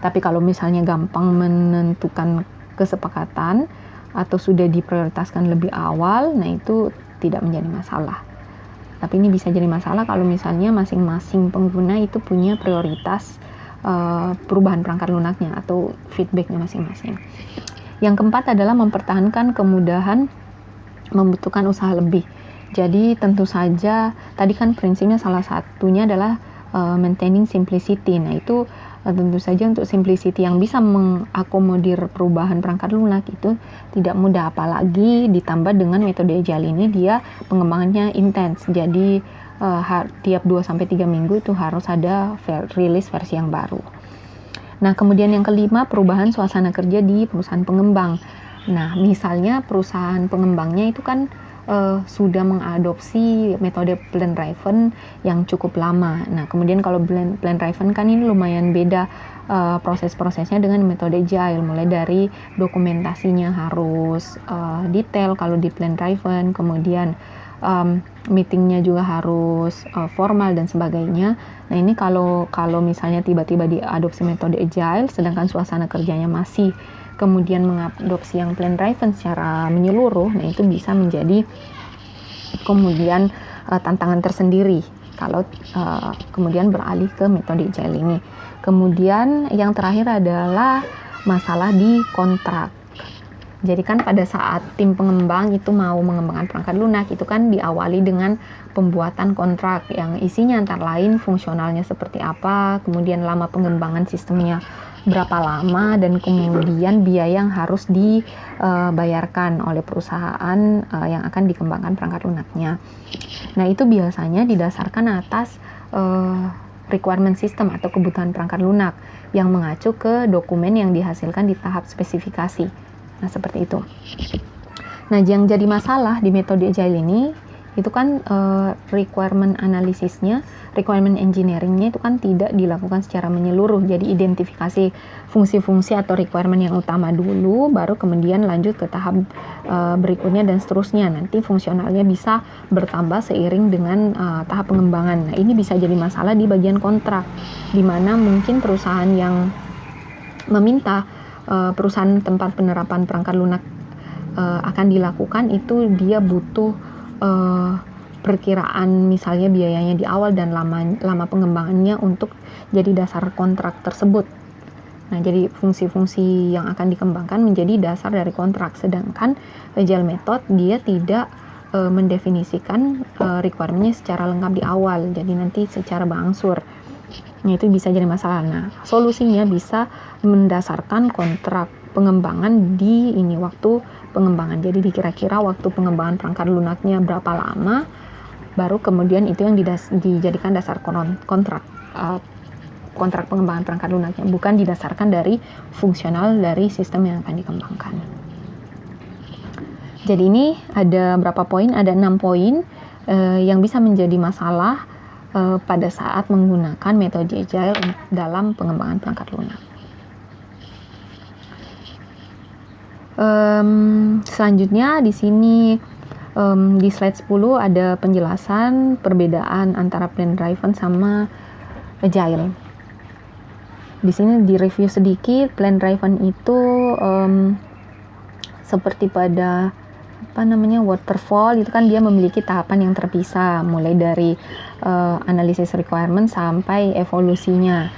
Tapi kalau misalnya gampang menentukan kesepakatan atau sudah diprioritaskan lebih awal, nah itu tidak menjadi masalah. Tapi ini bisa jadi masalah kalau misalnya masing-masing pengguna itu punya prioritas perubahan perangkat lunaknya atau feedbacknya masing-masing. Yang keempat adalah mempertahankan kemudahan membutuhkan usaha lebih. Jadi tentu saja tadi kan prinsipnya salah satunya adalah maintaining simplicity. Nah itu tentu saja untuk simplicity yang bisa mengakomodir perubahan perangkat lunak itu tidak mudah, apalagi ditambah dengan metode agile ini dia pengembangannya intens. Jadi tiap 2-3 minggu itu harus ada rilis versi yang baru. Nah kemudian yang kelima, perubahan suasana kerja di perusahaan pengembang. Nah misalnya perusahaan pengembangnya itu kan sudah mengadopsi metode plan driven yang cukup lama. Nah, kemudian kalau plan driven kan ini lumayan beda proses-prosesnya dengan metode agile, mulai dari dokumentasinya harus detail kalau di plan driven, kemudian meetingnya juga harus formal dan sebagainya. Nah, ini kalau misalnya tiba-tiba diadopsi metode agile sedangkan suasana kerjanya masih kemudian mengadopsi yang plan driven secara menyeluruh, nah itu bisa menjadi kemudian tantangan tersendiri kalau kemudian beralih ke metode agile ini. Kemudian yang terakhir adalah masalah di kontrak. Jadi kan pada saat tim pengembang itu mau mengembangkan perangkat lunak itu kan diawali dengan pembuatan kontrak yang isinya antara lain fungsionalnya seperti apa, kemudian lama pengembangan sistemnya berapa lama, dan kemudian biaya yang harus dibayarkan oleh perusahaan yang akan dikembangkan perangkat lunaknya. Nah itu biasanya didasarkan atas requirement system atau kebutuhan perangkat lunak yang mengacu ke dokumen yang dihasilkan di tahap spesifikasi. Nah seperti itu. Nah yang jadi masalah di metode agile ini itu kan requirement analisisnya, requirement engineeringnya itu kan tidak dilakukan secara menyeluruh. Jadi identifikasi fungsi-fungsi atau requirement yang utama dulu, baru kemudian lanjut ke tahap berikutnya dan seterusnya. Nanti fungsionalnya bisa bertambah seiring dengan tahap pengembangan. Nah ini bisa jadi masalah di bagian kontrak, di mana mungkin perusahaan yang meminta perusahaan tempat penerapan perangkat lunak akan dilakukan itu dia butuh perkiraan misalnya biayanya di awal dan lama pengembangannya untuk jadi dasar kontrak tersebut. Nah, jadi fungsi-fungsi yang akan dikembangkan menjadi dasar dari kontrak, sedangkan agile method dia tidak mendefinisikan requirement-nya secara lengkap di awal, jadi nanti secara berangsur. Nah, itu bisa jadi masalah. Nah, solusinya bisa mendasarkan kontrak pengembangan di waktu pengembangan. Jadi dikira-kira waktu pengembangan perangkat lunaknya berapa lama, baru kemudian itu yang dijadikan dasar kontrak pengembangan perangkat lunaknya, bukan didasarkan dari fungsional dari sistem yang akan dikembangkan. Jadi ini ada berapa poin? Ada 6 poin yang bisa menjadi masalah pada saat menggunakan metode agile dalam pengembangan perangkat lunak. Selanjutnya di sini di slide 10 ada penjelasan perbedaan antara plan driven sama agile. Di sini di review sedikit, plan driven itu seperti pada waterfall, itu kan dia memiliki tahapan yang terpisah, mulai dari analisis requirement sampai evolusinya.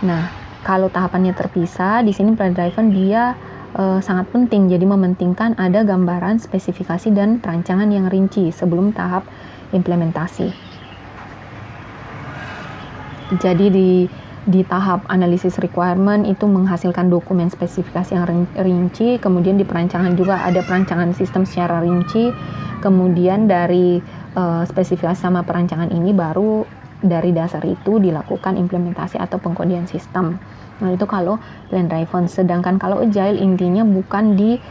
Nah, kalau tahapannya terpisah, di sini plan driven dia sangat penting, jadi mementingkan ada gambaran spesifikasi dan perancangan yang rinci sebelum tahap implementasi. Jadi di tahap analisis requirement itu menghasilkan dokumen spesifikasi yang rinci, kemudian di perancangan juga ada perancangan sistem secara rinci, kemudian dari spesifikasi sama perancangan ini baru dari dasar itu dilakukan implementasi atau pengkodean sistem. Nah, itu kalau plan driven. Sedangkan kalau agile intinya bukan di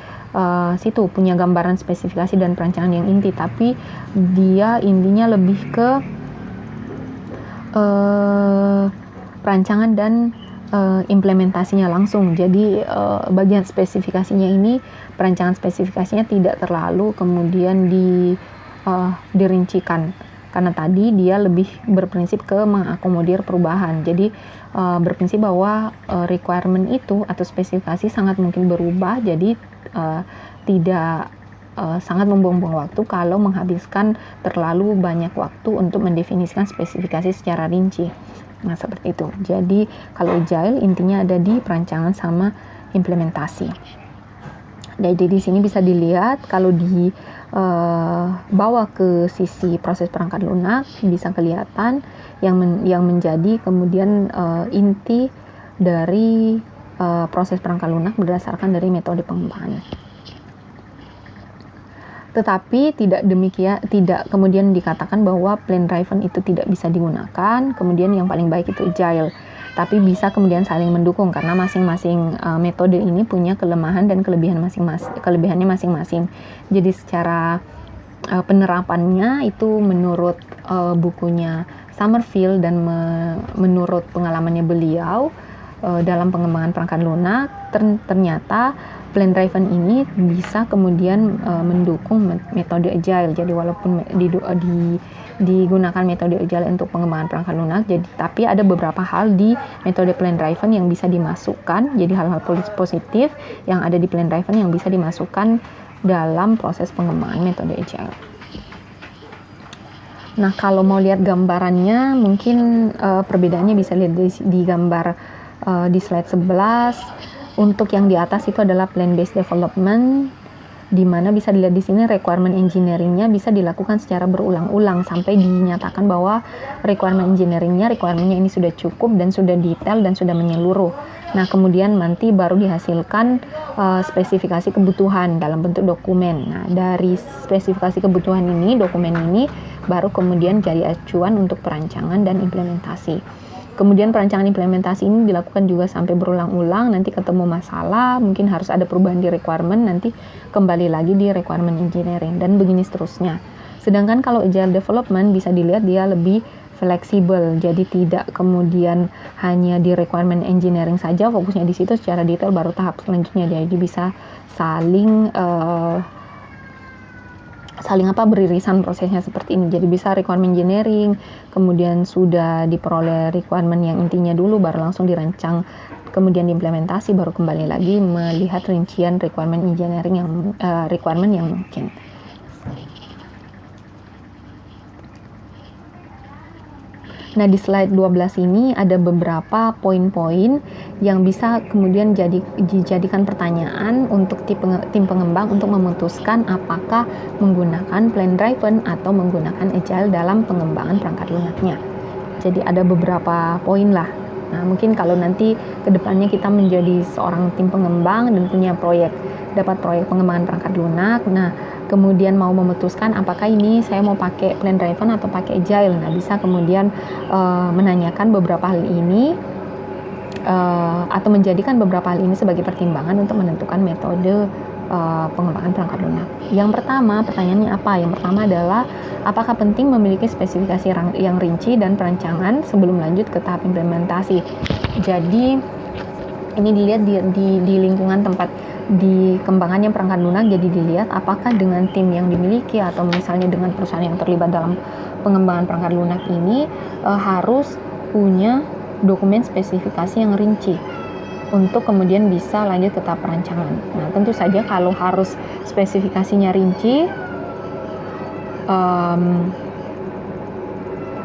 situ punya gambaran spesifikasi dan perancangan yang inti, tapi dia intinya lebih ke perancangan dan implementasinya langsung. Jadi bagian spesifikasinya ini, perancangan spesifikasinya tidak terlalu kemudian dirincikan, karena tadi dia lebih berprinsip ke mengakomodir perubahan. Jadi berprinsip bahwa requirement itu atau spesifikasi sangat mungkin berubah, jadi tidak sangat membuang-buang waktu kalau menghabiskan terlalu banyak waktu untuk mendefinisikan spesifikasi secara rinci. Nah, seperti itu. Jadi kalau agile intinya ada di perancangan sama implementasi. Jadi di sini bisa dilihat kalau bawa ke sisi proses perangkat lunak bisa kelihatan yang menjadi kemudian inti dari proses perangkat lunak berdasarkan dari metode pengembangan. Tetapi tidak kemudian dikatakan bahwa plan driven itu tidak bisa digunakan, kemudian yang paling baik itu agile. Tapi bisa kemudian saling mendukung karena masing-masing metode ini punya kelemahan dan kelebihannya masing-masing. Jadi secara penerapannya itu menurut bukunya Summerfield dan menurut pengalamannya beliau dalam pengembangan perangkat lunak, ternyata plan driven ini bisa kemudian mendukung metode agile. Jadi walaupun digunakan metode agile untuk pengembangan perangkat lunak, tapi ada beberapa hal di metode plan driven yang bisa dimasukkan. Jadi hal-hal positif yang ada di plan driven yang bisa dimasukkan dalam proses pengembangan metode agile. Nah, kalau mau lihat gambarannya, mungkin perbedaannya bisa lihat di gambar di slide 11. Untuk yang di atas itu adalah plan based development, di mana bisa dilihat di sini requirement engineering-nya bisa dilakukan secara berulang-ulang sampai dinyatakan bahwa requirementnya ini sudah cukup dan sudah detail dan sudah menyeluruh. Nah, kemudian nanti baru dihasilkan spesifikasi kebutuhan dalam bentuk dokumen. Nah, dari spesifikasi kebutuhan ini, dokumen ini baru kemudian jadi acuan untuk perancangan dan implementasi. Kemudian perancangan implementasi ini dilakukan juga sampai berulang-ulang, nanti ketemu masalah, mungkin harus ada perubahan di requirement, nanti kembali lagi di requirement engineering, dan begini seterusnya. Sedangkan kalau agile development bisa dilihat dia lebih fleksibel, jadi tidak kemudian hanya di requirement engineering saja, fokusnya di situ secara detail, baru tahap selanjutnya jadi bisa saling beririsan prosesnya seperti ini. Jadi bisa requirement engineering, kemudian sudah diperoleh requirement yang intinya dulu, baru langsung dirancang, kemudian diimplementasi, baru kembali lagi melihat rincian requirement engineering requirement yang mungkin. Nah, di slide 12 ini ada beberapa poin-poin yang bisa kemudian dijadikan pertanyaan untuk tim pengembang untuk memutuskan apakah menggunakan plan driven atau menggunakan agile dalam pengembangan perangkat lunaknya. Jadi ada beberapa poin lah. Nah, mungkin kalau nanti kedepannya kita menjadi seorang tim pengembang dan punya dapat proyek pengembangan perangkat lunak, nah kemudian mau memutuskan apakah ini saya mau pakai plan driven atau pakai agile. Nah, bisa kemudian menanyakan beberapa hal ini atau menjadikan beberapa hal ini sebagai pertimbangan untuk menentukan metode pengembangan perangkat lunak. Yang pertama, pertanyaannya apa? Yang pertama adalah apakah penting memiliki spesifikasi yang rinci dan perancangan sebelum lanjut ke tahap implementasi. Jadi ini dilihat di lingkungan tempat dikembangannya perangkat lunak, jadi dilihat apakah dengan tim yang dimiliki atau misalnya dengan perusahaan yang terlibat dalam pengembangan perangkat lunak ini harus punya dokumen spesifikasi yang rinci untuk kemudian bisa lanjut ke tahap perancangan. Nah, tentu saja kalau harus spesifikasinya rinci,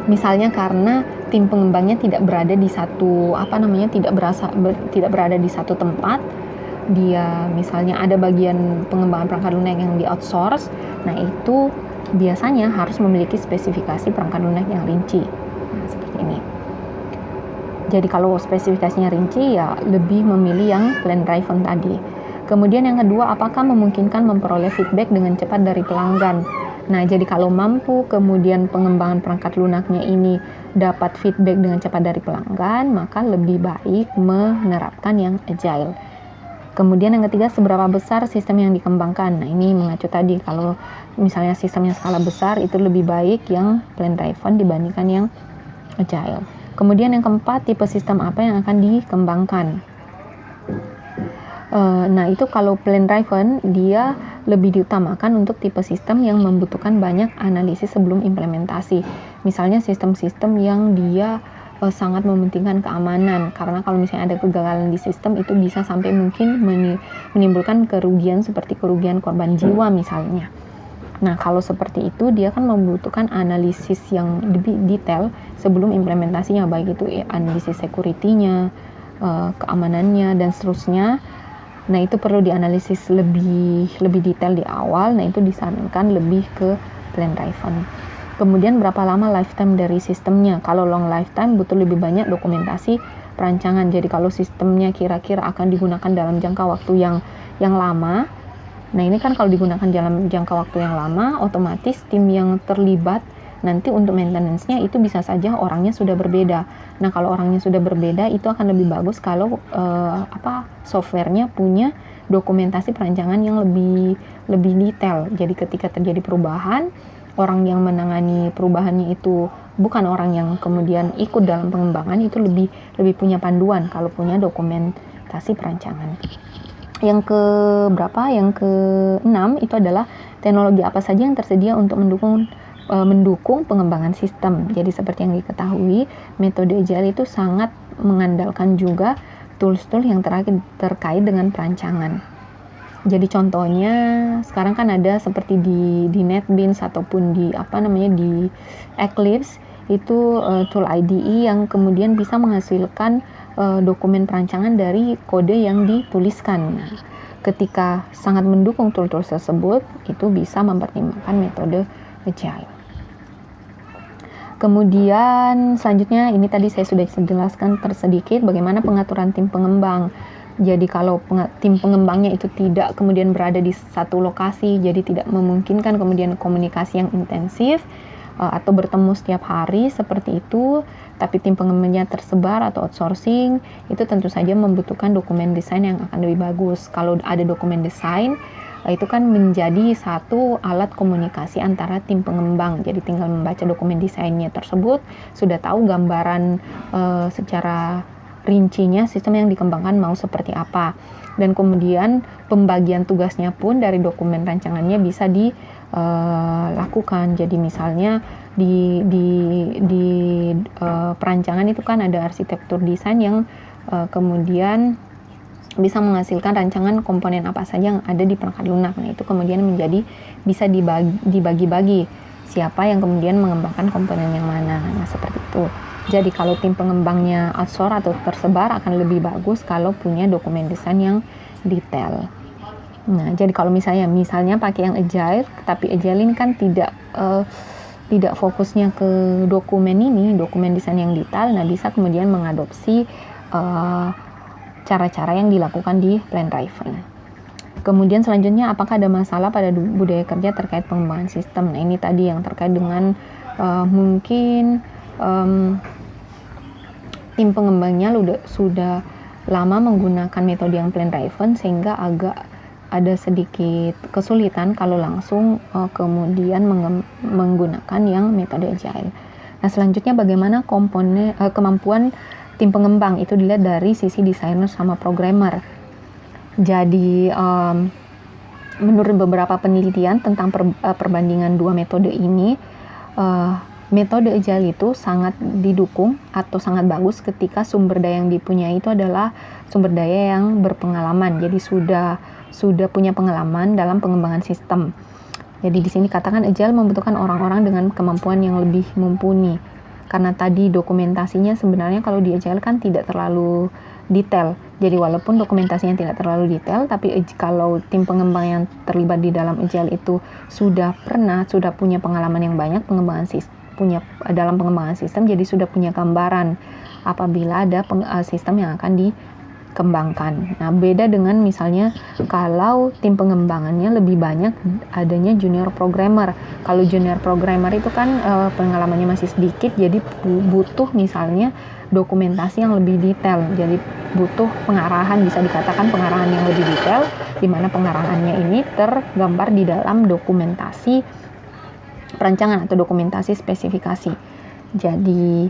misalnya karena tim pengembangnya tidak berada di satu tidak berada di satu tempat, dia misalnya ada bagian pengembangan perangkat lunak yang di outsource, nah itu biasanya harus memiliki spesifikasi perangkat lunak yang rinci. Nah, seperti ini. Jadi kalau spesifikasinya rinci, ya lebih memilih yang plan driven tadi. Kemudian yang kedua, apakah memungkinkan memperoleh feedback dengan cepat dari pelanggan? Nah, jadi kalau mampu kemudian pengembangan perangkat lunaknya ini dapat feedback dengan cepat dari pelanggan, maka lebih baik menerapkan yang agile. Kemudian yang ketiga, seberapa besar sistem yang dikembangkan. Nah, ini mengacu tadi, kalau misalnya sistemnya skala besar, itu lebih baik yang plan driven dibandingkan yang agile. Kemudian yang keempat, tipe sistem apa yang akan dikembangkan. Nah, itu kalau plan driven, dia lebih diutamakan untuk tipe sistem yang membutuhkan banyak analisis sebelum implementasi. Misalnya sistem-sistem yang dia sangat mementingkan keamanan, karena kalau misalnya ada kegagalan di sistem, itu bisa sampai mungkin menimbulkan kerugian seperti kerugian korban jiwa misalnya. Nah, kalau seperti itu, dia kan membutuhkan analisis yang lebih detail sebelum implementasinya, baik itu analisis security-nya, keamanannya, dan seterusnya. Nah, itu perlu dianalisis lebih detail di awal. Nah, itu disarankan lebih ke plan driven. Kemudian berapa lama lifetime dari sistemnya? Kalau long lifetime butuh lebih banyak dokumentasi perancangan. Jadi kalau sistemnya kira-kira akan digunakan dalam jangka waktu yang lama. Nah, ini kan kalau digunakan dalam jangka waktu yang lama, otomatis tim yang terlibat nanti untuk maintenance-nya itu bisa saja orangnya sudah berbeda. Nah, kalau orangnya sudah berbeda, itu akan lebih bagus kalau software-nya punya dokumentasi perancangan yang lebih detail. Jadi ketika terjadi perubahan, orang yang menangani perubahannya itu bukan orang yang kemudian ikut dalam pengembangan, itu lebih punya panduan kalau punya dokumentasi perancangan. Yang Yang ke-6 itu adalah teknologi apa saja yang tersedia untuk mendukung pengembangan sistem. Jadi seperti yang diketahui, metode agile itu sangat mengandalkan juga tools-tools yang terkait dengan perancangan. Jadi contohnya sekarang kan ada seperti di NetBeans ataupun di Eclipse, itu tool IDE yang kemudian bisa menghasilkan dokumen perancangan dari kode yang dituliskan. Nah, ketika sangat mendukung tool-tool tersebut, itu bisa mempertimbangkan metode agile. Kemudian selanjutnya, ini tadi saya sudah jelaskan tersedikit bagaimana pengaturan tim pengembang. Jadi kalau tim pengembangnya itu tidak kemudian berada di satu lokasi, jadi tidak memungkinkan kemudian komunikasi yang intensif atau bertemu setiap hari seperti itu, tapi tim pengembangnya tersebar atau outsourcing, itu tentu saja membutuhkan dokumen desain yang akan lebih bagus. Kalau ada dokumen desain, itu kan menjadi satu alat komunikasi antara tim pengembang. Jadi tinggal membaca dokumen desainnya tersebut, sudah tahu gambaran secara rincinya sistem yang dikembangkan mau seperti apa. Dan kemudian pembagian tugasnya pun dari dokumen rancangannya bisa dilakukan. Jadi misalnya di perancangan itu kan ada arsitektur desain yang kemudian bisa menghasilkan rancangan komponen apa saja yang ada di perangkat lunak. Nah, itu kemudian bisa dibagi-bagi siapa yang kemudian mengembangkan komponen yang mana. Nah, seperti itu. Jadi kalau tim pengembangnya outsource atau tersebar, akan lebih bagus kalau punya dokumen desain yang detail. Nah, jadi kalau misalnya pakai yang agile, tapi agile ini kan tidak fokusnya ke dokumen desain yang detail. Nah, bisa kemudian mengadopsi cara-cara yang dilakukan di plan driven. Kemudian selanjutnya, apakah ada masalah pada budaya kerja terkait pengembangan sistem? Nah, ini tadi yang terkait dengan mungkin tim pengembangnya sudah lama menggunakan metode yang plan driven sehingga agak ada sedikit kesulitan kalau langsung kemudian menggunakan yang metode agile. Nah, selanjutnya bagaimana kemampuan tim pengembang itu dilihat dari sisi desainer sama programmer. Jadi menurut beberapa penelitian tentang perbandingan dua metode ini, metode agile itu sangat didukung atau sangat bagus ketika sumber daya yang dipunyai itu adalah sumber daya yang berpengalaman. Jadi sudah punya pengalaman dalam pengembangan sistem. Jadi di sini katakan agile membutuhkan orang-orang dengan kemampuan yang lebih mumpuni. Karena tadi dokumentasinya sebenarnya kalau di agile kan tidak terlalu detail. Jadi walaupun dokumentasinya tidak terlalu detail, tapi kalau tim pengembang yang terlibat di dalam agile itu sudah punya pengalaman yang banyak dalam pengembangan sistem, jadi sudah punya gambaran apabila ada sistem yang akan dikembangkan. Nah, beda dengan misalnya kalau tim pengembangannya lebih banyak adanya junior programmer. Kalau junior programmer itu kan pengalamannya masih sedikit, jadi butuh misalnya dokumentasi yang lebih detail. Jadi butuh pengarahan, bisa dikatakan pengarahan yang lebih detail, di mana pengarahannya ini tergambar di dalam dokumentasi perancangan atau dokumentasi spesifikasi. Jadi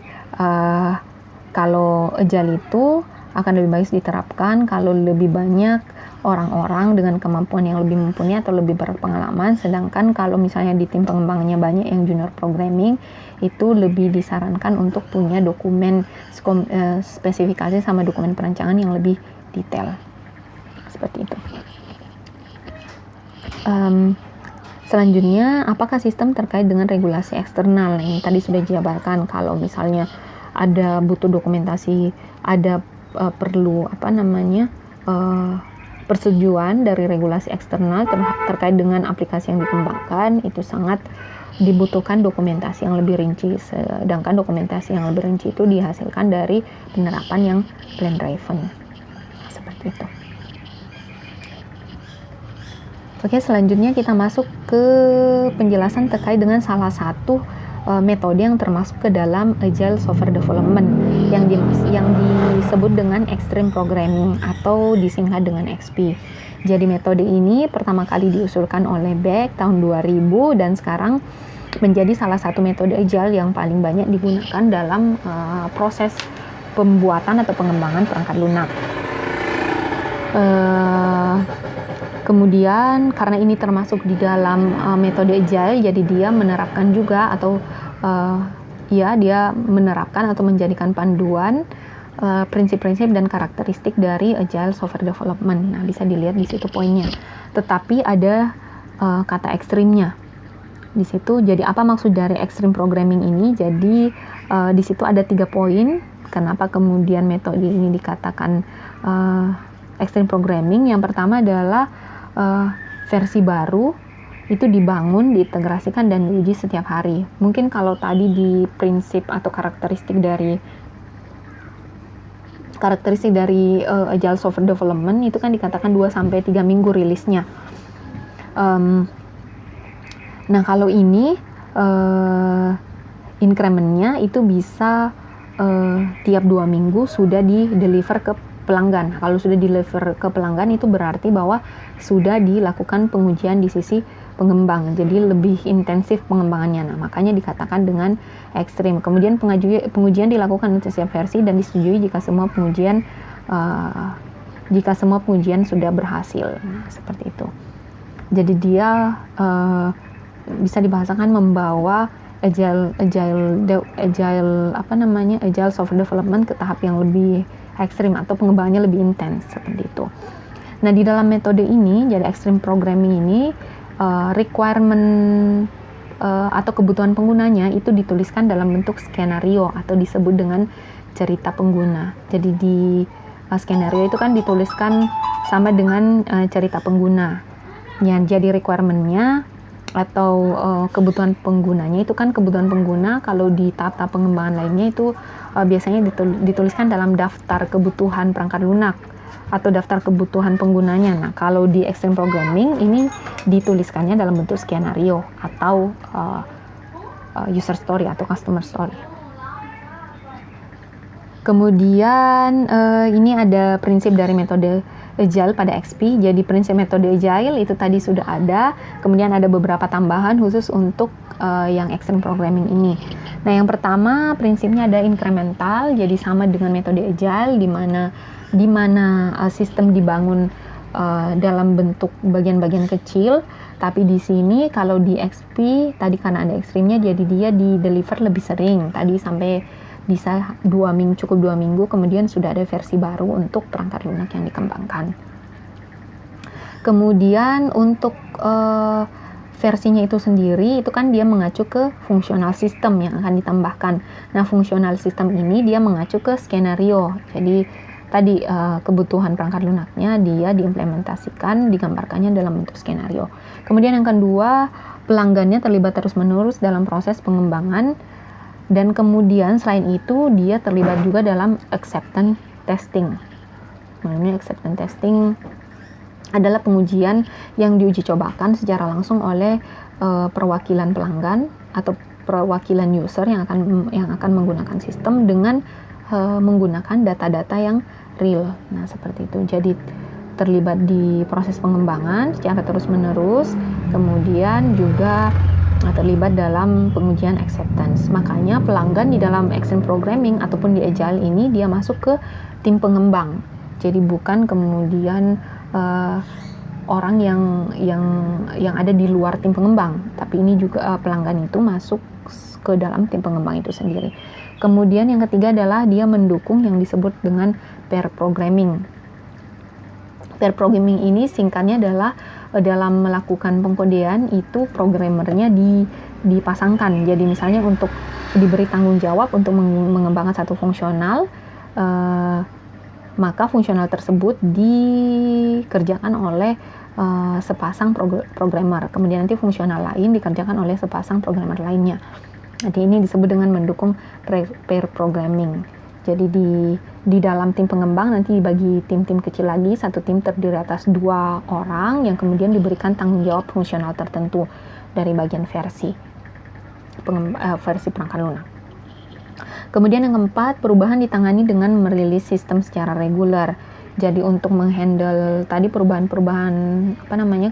kalau agile itu akan lebih baik diterapkan kalau lebih banyak orang-orang dengan kemampuan yang lebih mumpuni atau lebih berpengalaman, sedangkan kalau misalnya di tim pengembangannya banyak yang junior programming, itu lebih disarankan untuk punya dokumen spesifikasi sama dokumen perancangan yang lebih detail. Seperti itu. Selanjutnya, apakah sistem terkait dengan regulasi eksternal? Nah, ini tadi sudah dijabarkan kalau misalnya ada butuh dokumentasi, ada perlu persetujuan dari regulasi eksternal terkait dengan aplikasi yang dikembangkan, itu sangat dibutuhkan dokumentasi yang lebih rinci, sedangkan dokumentasi yang lebih rinci itu dihasilkan dari penerapan yang plan driven. Seperti itu. Oke, selanjutnya kita masuk ke penjelasan terkait dengan salah satu metode yang termasuk ke dalam Agile Software Development yang disebut dengan Extreme Programming atau disingkat dengan XP. Jadi metode ini pertama kali diusulkan oleh Beck tahun 2000 dan sekarang menjadi salah satu metode Agile yang paling banyak digunakan dalam proses pembuatan atau pengembangan perangkat lunak. Kemudian karena ini termasuk di dalam metode Agile, jadi dia menerapkan juga atau dia menerapkan atau menjadikan panduan prinsip-prinsip dan karakteristik dari Agile Software Development. Nah, bisa dilihat di situ poinnya. Tetapi ada kata ekstrimnya di situ. Jadi apa maksud dari extreme programming ini? Jadi di situ ada 3 poin. Kenapa kemudian metode ini dikatakan extreme programming? Yang pertama adalah versi baru itu dibangun, diintegrasikan dan diuji setiap hari. Mungkin kalau tadi di prinsip atau karakteristik dari Agile Software Development itu kan dikatakan 2-3 minggu rilisnya. Nah, kalau ini increment-nya itu bisa tiap 2 minggu sudah di-deliver ke pelanggan. Kalau sudah deliver ke pelanggan itu berarti bahwa sudah dilakukan pengujian di sisi pengembang. Jadi lebih intensif pengembangannya. Nah, makanya dikatakan dengan ekstrim. Kemudian pengujian dilakukan untuk setiap versi dan disetujui jika semua pengujian sudah berhasil. Nah, seperti itu. Jadi dia bisa dibahasakan membawa Agile Software Development ke tahap yang lebih ekstrim atau pengembangannya lebih intens seperti itu. Nah, di dalam metode ini, jadi extreme programming ini requirement atau kebutuhan penggunanya itu dituliskan dalam bentuk skenario atau disebut dengan cerita pengguna. Jadi di skenario itu kan dituliskan sama dengan cerita pengguna. Ya, jadi requirement-nya atau kebutuhan penggunanya itu kan kebutuhan pengguna kalau di tahap-tahap pengembangan lainnya itu biasanya dituliskan dalam daftar kebutuhan perangkat lunak atau daftar kebutuhan penggunanya. Nah, kalau di extreme programming ini dituliskannya dalam bentuk skenario atau user story atau customer story. Kemudian ini ada prinsip dari metode Agile pada XP. Jadi prinsip metode Agile itu tadi sudah ada. Kemudian ada beberapa tambahan khusus untuk yang extreme programming ini. Nah, yang pertama prinsipnya ada incremental. Jadi sama dengan metode Agile di mana sistem dibangun dalam bentuk bagian-bagian kecil. Tapi di sini kalau di XP tadi karena ada ekstrimnya, jadi dia di deliver lebih sering. Tadi sampai bisa cukup 2 minggu, kemudian sudah ada versi baru untuk perangkat lunak yang dikembangkan. Kemudian untuk versinya itu sendiri, itu kan dia mengacu ke fungsional sistem yang akan ditambahkan. Nah, fungsional sistem ini dia mengacu ke skenario. Jadi tadi kebutuhan perangkat lunaknya dia diimplementasikan, digambarkannya dalam bentuk skenario. Kemudian yang kedua, pelanggannya terlibat terus-menerus dalam proses pengembangan. Dan kemudian selain itu dia terlibat juga dalam acceptance testing. Nah, ini acceptance testing adalah pengujian yang diuji cobakan secara langsung oleh perwakilan pelanggan atau perwakilan user yang akan menggunakan sistem dengan menggunakan data-data yang real. Nah, seperti itu. Jadi terlibat di proses pengembangan secara terus-menerus, kemudian juga terlibat dalam pengujian acceptance. Makanya pelanggan di dalam extreme programming ataupun di Agile ini dia masuk ke tim pengembang. Jadi bukan kemudian orang yang ada di luar tim pengembang, tapi ini juga pelanggan itu masuk ke dalam tim pengembang itu sendiri. Kemudian yang ketiga adalah dia mendukung yang disebut dengan pair programming. Pair programming ini singkatnya adalah dalam melakukan pengkodean itu programmernya dipasangkan. Jadi misalnya untuk diberi tanggung jawab untuk mengembangkan satu fungsional, maka fungsional tersebut dikerjakan oleh sepasang programmer. Kemudian nanti fungsional lain dikerjakan oleh sepasang programmer lainnya. Jadi ini disebut dengan mendukung pair programming. Jadi di dalam tim pengembang nanti dibagi tim-tim kecil lagi. Satu tim terdiri atas 2 orang yang kemudian diberikan tanggung jawab fungsional tertentu dari bagian versi perangkat lunak. Kemudian yang keempat, perubahan ditangani dengan merilis sistem secara reguler. Jadi untuk menghandle tadi perubahan-perubahan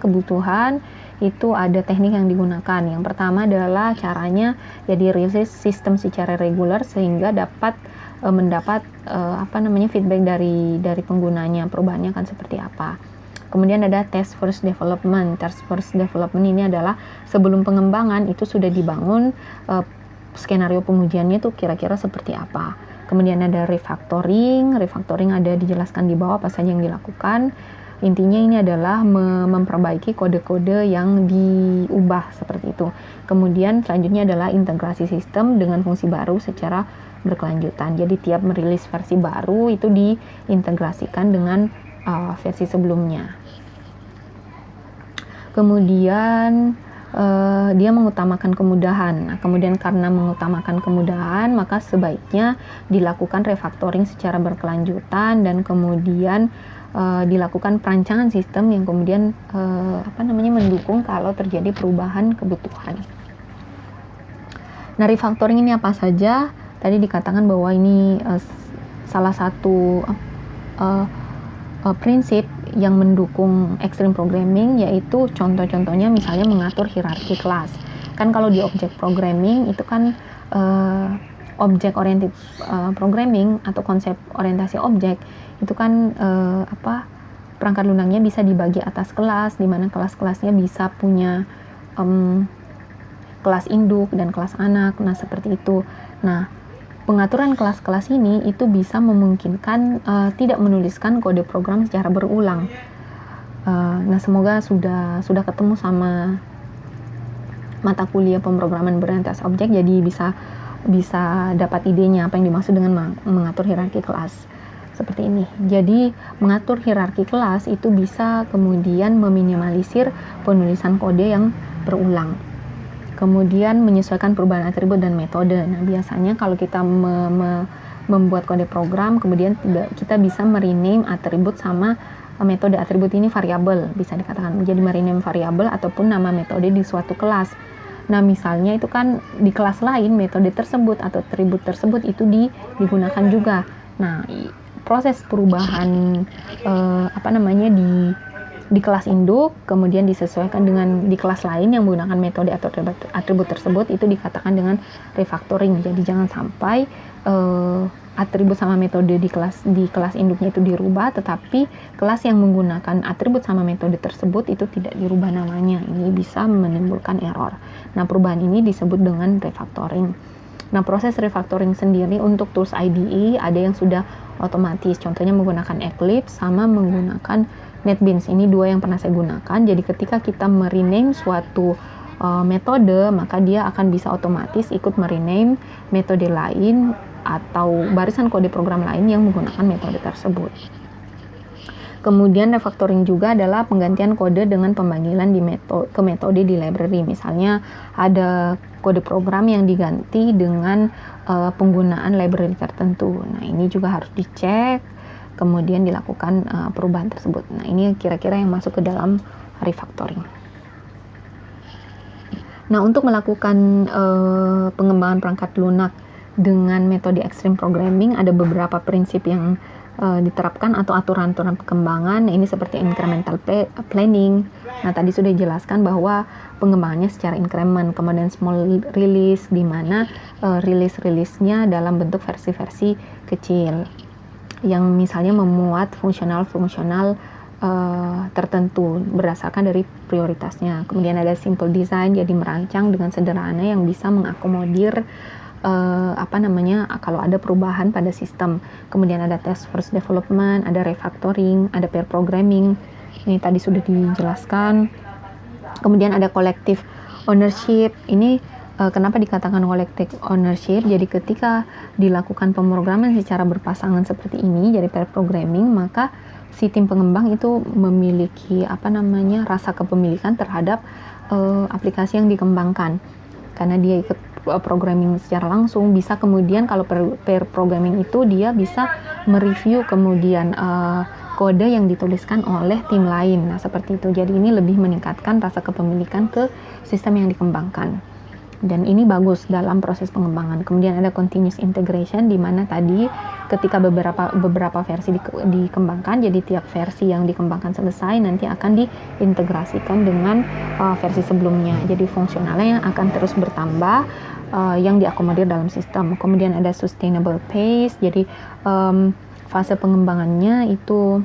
kebutuhan itu ada teknik yang digunakan. Yang pertama adalah caranya jadi rilis sistem secara reguler sehingga dapat mendapat feedback dari penggunanya, perubahannya akan seperti apa. Kemudian ada test first development. Test first development ini adalah sebelum pengembangan itu sudah dibangun skenario pengujiannya itu kira-kira seperti apa. Kemudian ada refactoring ada dijelaskan di bawah apa saja yang dilakukan. Intinya ini adalah memperbaiki kode-kode yang diubah seperti itu. Kemudian selanjutnya adalah integrasi sistem dengan fungsi baru secara berkelanjutan. Jadi tiap merilis versi baru itu diintegrasikan dengan versi sebelumnya. Kemudian dia mengutamakan kemudahan. Nah, kemudian karena mengutamakan kemudahan, maka sebaiknya dilakukan refactoring secara berkelanjutan dan kemudian dilakukan perancangan sistem yang kemudian mendukung kalau terjadi perubahan kebutuhan. Nah, refactoring ini apa saja? Tadi dikatakan bahwa ini salah satu prinsip yang mendukung extreme programming, yaitu contoh-contohnya misalnya mengatur hierarki kelas. Kan kalau di object programming itu kan object oriented programming atau konsep orientasi objek itu kan perangkat lunaknya bisa dibagi atas kelas, di mana kelas-kelasnya bisa punya kelas induk dan kelas anak. Nah, seperti itu. Nah, pengaturan kelas-kelas ini itu bisa memungkinkan tidak menuliskan kode program secara berulang. Nah, semoga sudah ketemu sama mata kuliah pemrograman berorientasi objek, jadi bisa dapat idenya apa yang dimaksud dengan mengatur hierarki kelas. Seperti ini. Jadi mengatur hierarki kelas itu bisa kemudian meminimalisir penulisan kode yang berulang. Kemudian menyesuaikan perubahan atribut dan metode. Nah, biasanya kalau kita membuat kode program, kemudian kita bisa merename atribut sama metode atribut ini variabel, bisa dikatakan menjadi merename variabel ataupun nama metode di suatu kelas. Nah, misalnya itu kan di kelas lain metode tersebut atau atribut tersebut itu digunakan juga. Nah, proses perubahan di kelas induk kemudian disesuaikan dengan di kelas lain yang menggunakan metode atau atribut tersebut, itu dikatakan dengan refactoring. Jadi jangan sampai atribut sama metode di kelas induknya itu dirubah, tetapi kelas yang menggunakan atribut sama metode tersebut itu tidak dirubah namanya. Ini bisa menimbulkan error. Nah, perubahan ini disebut dengan refactoring. Nah, proses refactoring sendiri untuk tools IDE ada yang sudah otomatis, contohnya menggunakan Eclipse sama menggunakan NetBeans. Ini dua yang pernah saya gunakan. Jadi ketika kita merename suatu metode, maka dia akan bisa otomatis ikut merename metode lain atau barisan kode program lain yang menggunakan metode tersebut. Kemudian refactoring juga adalah penggantian kode dengan pemanggilan ke metode di library. Misalnya ada kode program yang diganti dengan penggunaan library tertentu. Nah, ini juga harus dicek, kemudian dilakukan perubahan tersebut. Nah, ini kira-kira yang masuk ke dalam refactoring. Nah, untuk melakukan pengembangan perangkat lunak dengan metode extreme programming, ada beberapa prinsip yang diterapkan atau aturan-aturan pengembangan. Nah, ini seperti incremental planning. Nah, tadi sudah dijelaskan bahwa pengembangannya secara increment, kemudian small release, di mana release-nya dalam bentuk versi-versi kecil yang misalnya memuat fungsional tertentu berdasarkan dari prioritasnya. Kemudian ada simple design, jadi merancang dengan sederhana yang bisa mengakomodir kalau ada perubahan pada sistem. Kemudian ada task force development, ada refactoring, ada pair programming. Ini tadi sudah dijelaskan. Kemudian ada collective ownership. Ini kenapa dikatakan collective ownership? Jadi ketika dilakukan pemrograman secara berpasangan seperti ini, jadi pair programming, maka si tim pengembang itu memiliki rasa kepemilikan terhadap aplikasi yang dikembangkan. Karena dia ikut programming secara langsung, bisa kemudian kalau pair programming itu dia bisa mereview kemudian kode yang dituliskan oleh tim lain. Nah, seperti itu. Jadi ini lebih meningkatkan rasa kepemilikan ke sistem yang dikembangkan. Dan ini bagus dalam proses pengembangan. Kemudian ada continuous integration, di mana tadi ketika beberapa versi dikembangkan, jadi tiap versi yang dikembangkan selesai nanti akan diintegrasikan dengan versi sebelumnya. Jadi fungsionalnya akan terus bertambah yang diakomodir dalam sistem. Kemudian ada sustainable pace, jadi fase pengembangannya itu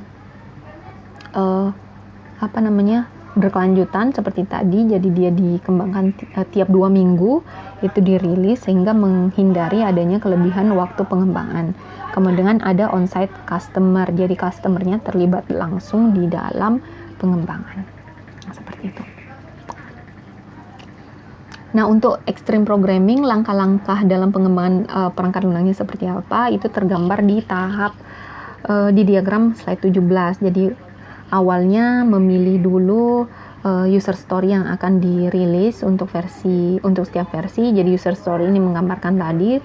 berkelanjutan seperti tadi. Jadi dia dikembangkan tiap 2 minggu itu dirilis sehingga menghindari adanya kelebihan waktu pengembangan. Kemudian ada on-site customer, jadi customernya terlibat langsung di dalam pengembangan. Nah, seperti itu. Nah, untuk extreme programming, langkah-langkah dalam pengembangan perangkat lunaknya seperti apa, itu tergambar di di diagram slide 17. Jadi awalnya memilih dulu user story yang akan dirilis untuk setiap versi. Jadi user story ini menggambarkan tadi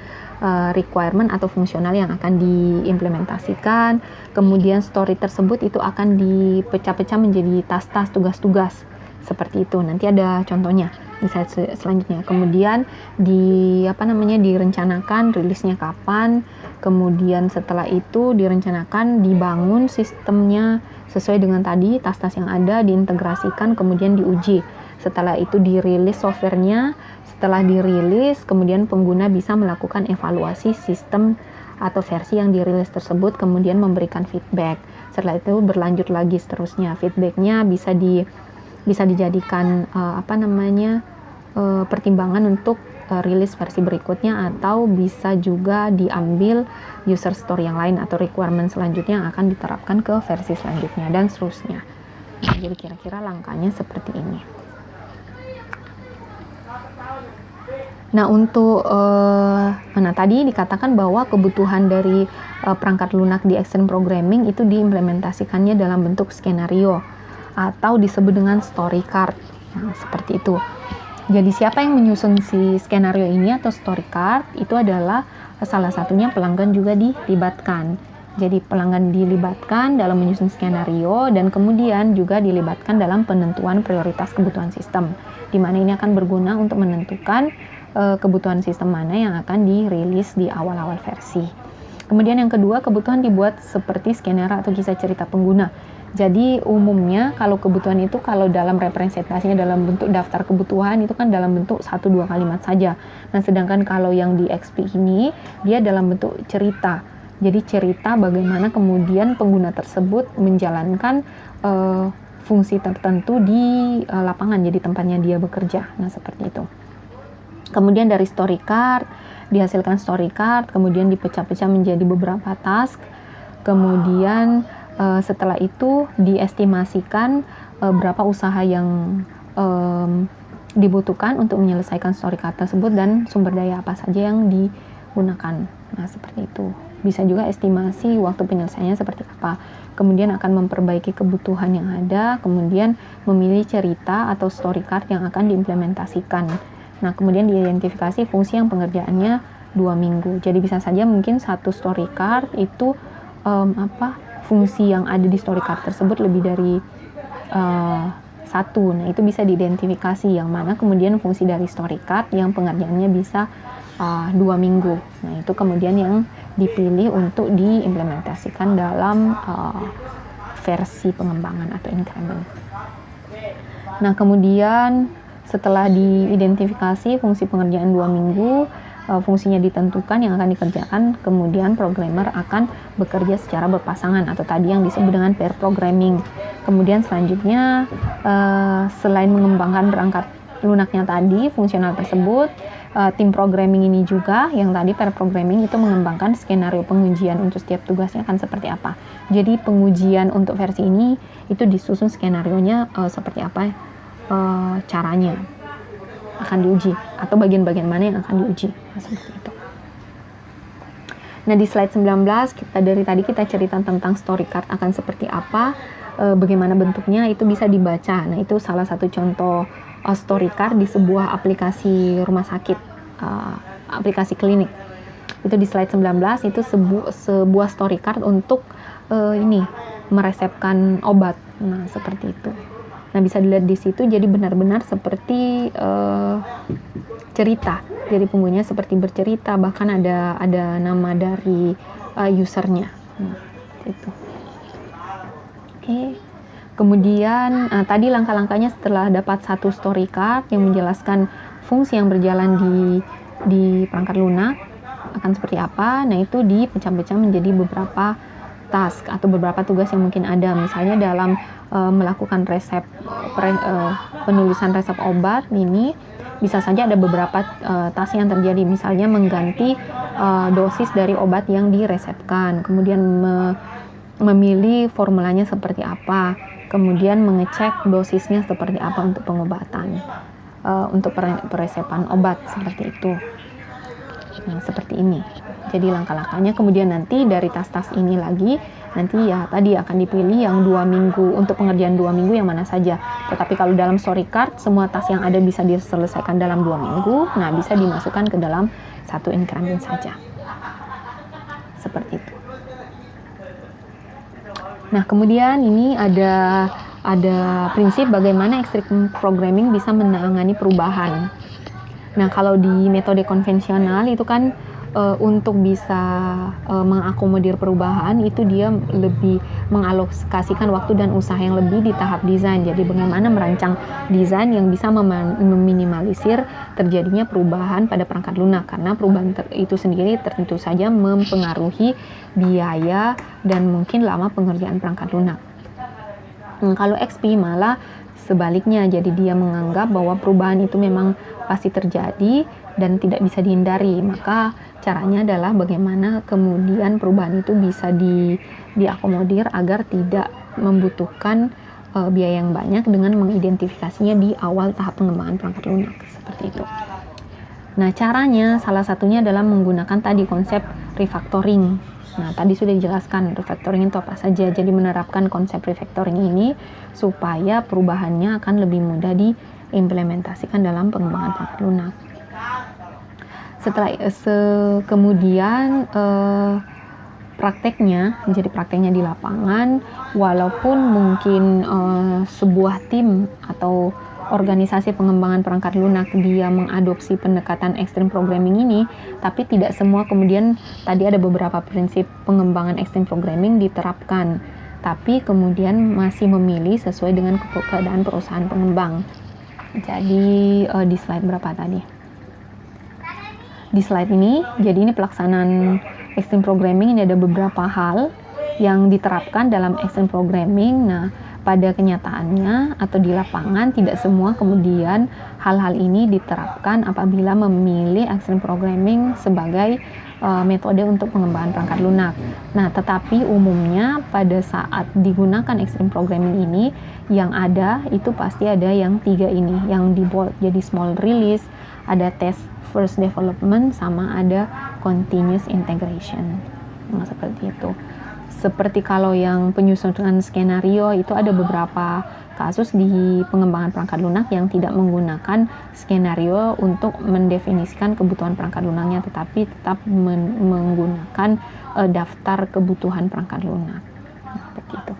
requirement atau fungsional yang akan diimplementasikan. Kemudian story tersebut itu akan dipecah-pecah menjadi tas-tas, tugas-tugas seperti itu. Nanti ada contohnya di slide selanjutnya. Kemudian direncanakan rilisnya kapan. Kemudian setelah itu direncanakan dibangun sistemnya sesuai dengan tadi tas-tas yang ada, diintegrasikan, kemudian diuji. Setelah itu dirilis softwarenya. Setelah dirilis, kemudian pengguna bisa melakukan evaluasi sistem atau versi yang dirilis tersebut, kemudian memberikan feedback. Setelah itu berlanjut lagi seterusnya. Feedbacknya bisa dijadikan pertimbangan untuk rilis versi berikutnya, atau bisa juga diambil user story yang lain atau requirement selanjutnya yang akan diterapkan ke versi selanjutnya dan seterusnya. Nah, jadi kira-kira langkahnya seperti ini. Nah, untuk tadi dikatakan bahwa kebutuhan dari perangkat lunak di extreme programming itu diimplementasikannya dalam bentuk skenario atau disebut dengan story card. Nah, seperti itu. Jadi siapa yang menyusun si skenario ini atau story card? Itu adalah salah satunya pelanggan juga dilibatkan. Jadi pelanggan dilibatkan dalam menyusun skenario dan kemudian juga dilibatkan dalam penentuan prioritas kebutuhan sistem, di mana ini akan berguna untuk menentukan kebutuhan sistem mana yang akan dirilis di awal-awal versi. Kemudian yang kedua, kebutuhan dibuat seperti skenario atau kisah cerita pengguna. Jadi umumnya kalau kebutuhan itu kalau dalam representasinya dalam bentuk daftar kebutuhan itu kan dalam bentuk 1-2 kalimat saja. Nah sedangkan kalau yang di XP ini dia dalam bentuk cerita. Jadi cerita bagaimana kemudian pengguna tersebut menjalankan fungsi tertentu di lapangan, jadi tempatnya dia bekerja. Nah seperti itu. Kemudian dari story card, dihasilkan story card, kemudian dipecah-pecah menjadi beberapa task. Kemudian setelah itu diestimasikan berapa usaha yang dibutuhkan untuk menyelesaikan story card tersebut dan sumber daya apa saja yang digunakan. Nah seperti itu. Bisa juga estimasi waktu penyelesaiannya seperti apa. Kemudian akan memperbaiki kebutuhan yang ada, kemudian memilih cerita atau story card yang akan diimplementasikan. Nah kemudian diidentifikasi fungsi yang pengerjaannya 2 minggu. Jadi bisa saja mungkin satu story card itu fungsi yang ada di story card tersebut lebih dari satu. Nah itu bisa diidentifikasi yang mana kemudian fungsi dari story card yang pengerjaannya bisa 2 minggu. Nah itu kemudian yang dipilih untuk diimplementasikan dalam versi pengembangan atau increment. Nah kemudian setelah diidentifikasi fungsi pengerjaan 2 minggu, fungsinya ditentukan yang akan dikerjakan, kemudian programmer akan bekerja secara berpasangan atau tadi yang disebut dengan pair programming. Kemudian selanjutnya selain mengembangkan perangkat lunaknya tadi, fungsional tersebut, tim programming ini juga yang tadi pair programming itu mengembangkan skenario pengujian untuk setiap tugasnya akan seperti apa. Jadi pengujian untuk versi ini itu disusun skenarionya seperti apa caranya akan diuji atau bagian-bagian mana yang akan diuji. Nah, seperti itu. Nah, di slide 19 dari tadi kita cerita tentang story card akan seperti apa, bagaimana bentuknya itu bisa dibaca. Nah, itu salah satu contoh story card di sebuah aplikasi rumah sakit, aplikasi klinik. Itu di slide 19 itu sebuah story card untuk meresepkan obat. Nah, seperti itu. Nah, bisa dilihat di situ jadi benar-benar seperti cerita. Jadi penggunanya seperti bercerita, bahkan ada nama dari usernya. Nah, itu. Oke. Kemudian tadi langkah-langkahnya setelah dapat satu story card yang menjelaskan fungsi yang berjalan di perangkat lunak akan seperti apa. Nah, itu dipecah-pecah menjadi beberapa task atau beberapa tugas yang mungkin ada. Misalnya dalam melakukan penulisan resep obat ini bisa saja ada beberapa task yang terjadi, misalnya mengganti dosis dari obat yang diresepkan, kemudian memilih formulanya seperti apa, kemudian mengecek dosisnya seperti apa untuk pengobatan, untuk peresepan obat seperti itu. Nah, seperti ini. Jadi langkah-langkahnya kemudian nanti dari tas-tas ini lagi nanti ya tadi akan dipilih yang 2 minggu untuk pengerjaan 2 minggu yang mana saja. Tetapi kalau dalam story card semua tas yang ada bisa diselesaikan dalam 2 minggu. Nah, bisa dimasukkan ke dalam satu increment saja. Seperti itu. Nah, kemudian ini ada prinsip bagaimana extreme programming bisa menangani perubahan. Nah, kalau di metode konvensional itu kan untuk bisa mengakomodir perubahan itu dia lebih mengalokasikan waktu dan usaha yang lebih di tahap desain. Jadi bagaimana merancang desain yang bisa meminimalisir terjadinya perubahan pada perangkat lunak, karena perubahan itu sendiri tentu saja mempengaruhi biaya dan mungkin lama pengerjaan perangkat lunak. Kalau XP malah sebaliknya, jadi dia menganggap bahwa perubahan itu memang pasti terjadi dan tidak bisa dihindari. Maka caranya adalah bagaimana kemudian perubahan itu bisa diakomodir agar tidak membutuhkan biaya yang banyak dengan mengidentifikasinya di awal tahap pengembangan perangkat lunak, seperti itu. Nah, caranya salah satunya adalah menggunakan tadi konsep refactoring. Nah, tadi sudah dijelaskan refactoring itu apa saja. Jadi menerapkan konsep refactoring ini supaya perubahannya akan lebih mudah diimplementasikan dalam pengembangan perangkat lunak. Setelah kemudian prakteknya di lapangan, walaupun mungkin sebuah tim atau organisasi pengembangan perangkat lunak dia mengadopsi pendekatan extreme programming ini, tapi tidak semua kemudian tadi ada beberapa prinsip pengembangan extreme programming diterapkan, tapi kemudian masih memilih sesuai dengan keadaan perusahaan pengembang. Jadi di slide berapa tadi? Di slide ini, jadi ini pelaksanaan extreme programming, ini ada beberapa hal yang diterapkan dalam extreme programming. Nah, pada kenyataannya atau di lapangan tidak semua kemudian hal-hal ini diterapkan apabila memilih extreme programming sebagai metode untuk pengembangan perangkat lunak. Nah, tetapi umumnya pada saat digunakan extreme programming ini yang ada itu pasti ada yang 3 ini, yang di bold jadi small release, ada test first development, sama ada continuous integration. Nah, seperti itu. Seperti kalau yang penyusunan skenario itu ada beberapa kasus di pengembangan perangkat lunak yang tidak menggunakan skenario untuk mendefinisikan kebutuhan perangkat lunaknya, tetapi tetap menggunakan daftar kebutuhan perangkat lunak. Seperti itu.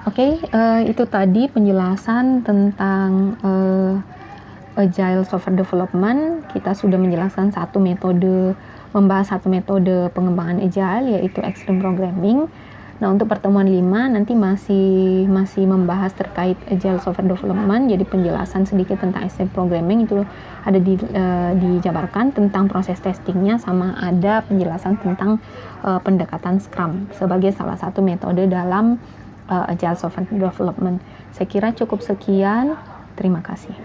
Oke, itu tadi penjelasan tentang Agile Software Development. Kita sudah menjelaskan membahas satu metode pengembangan Agile, yaitu Extreme Programming. Nah, untuk pertemuan 5 nanti masih membahas terkait Agile Software Development. Jadi penjelasan sedikit tentang Extreme Programming itu ada dijabarkan tentang proses testingnya, sama ada penjelasan tentang pendekatan Scrum sebagai salah satu metode dalam Agile Software Development. Saya kira cukup sekian. Terima kasih.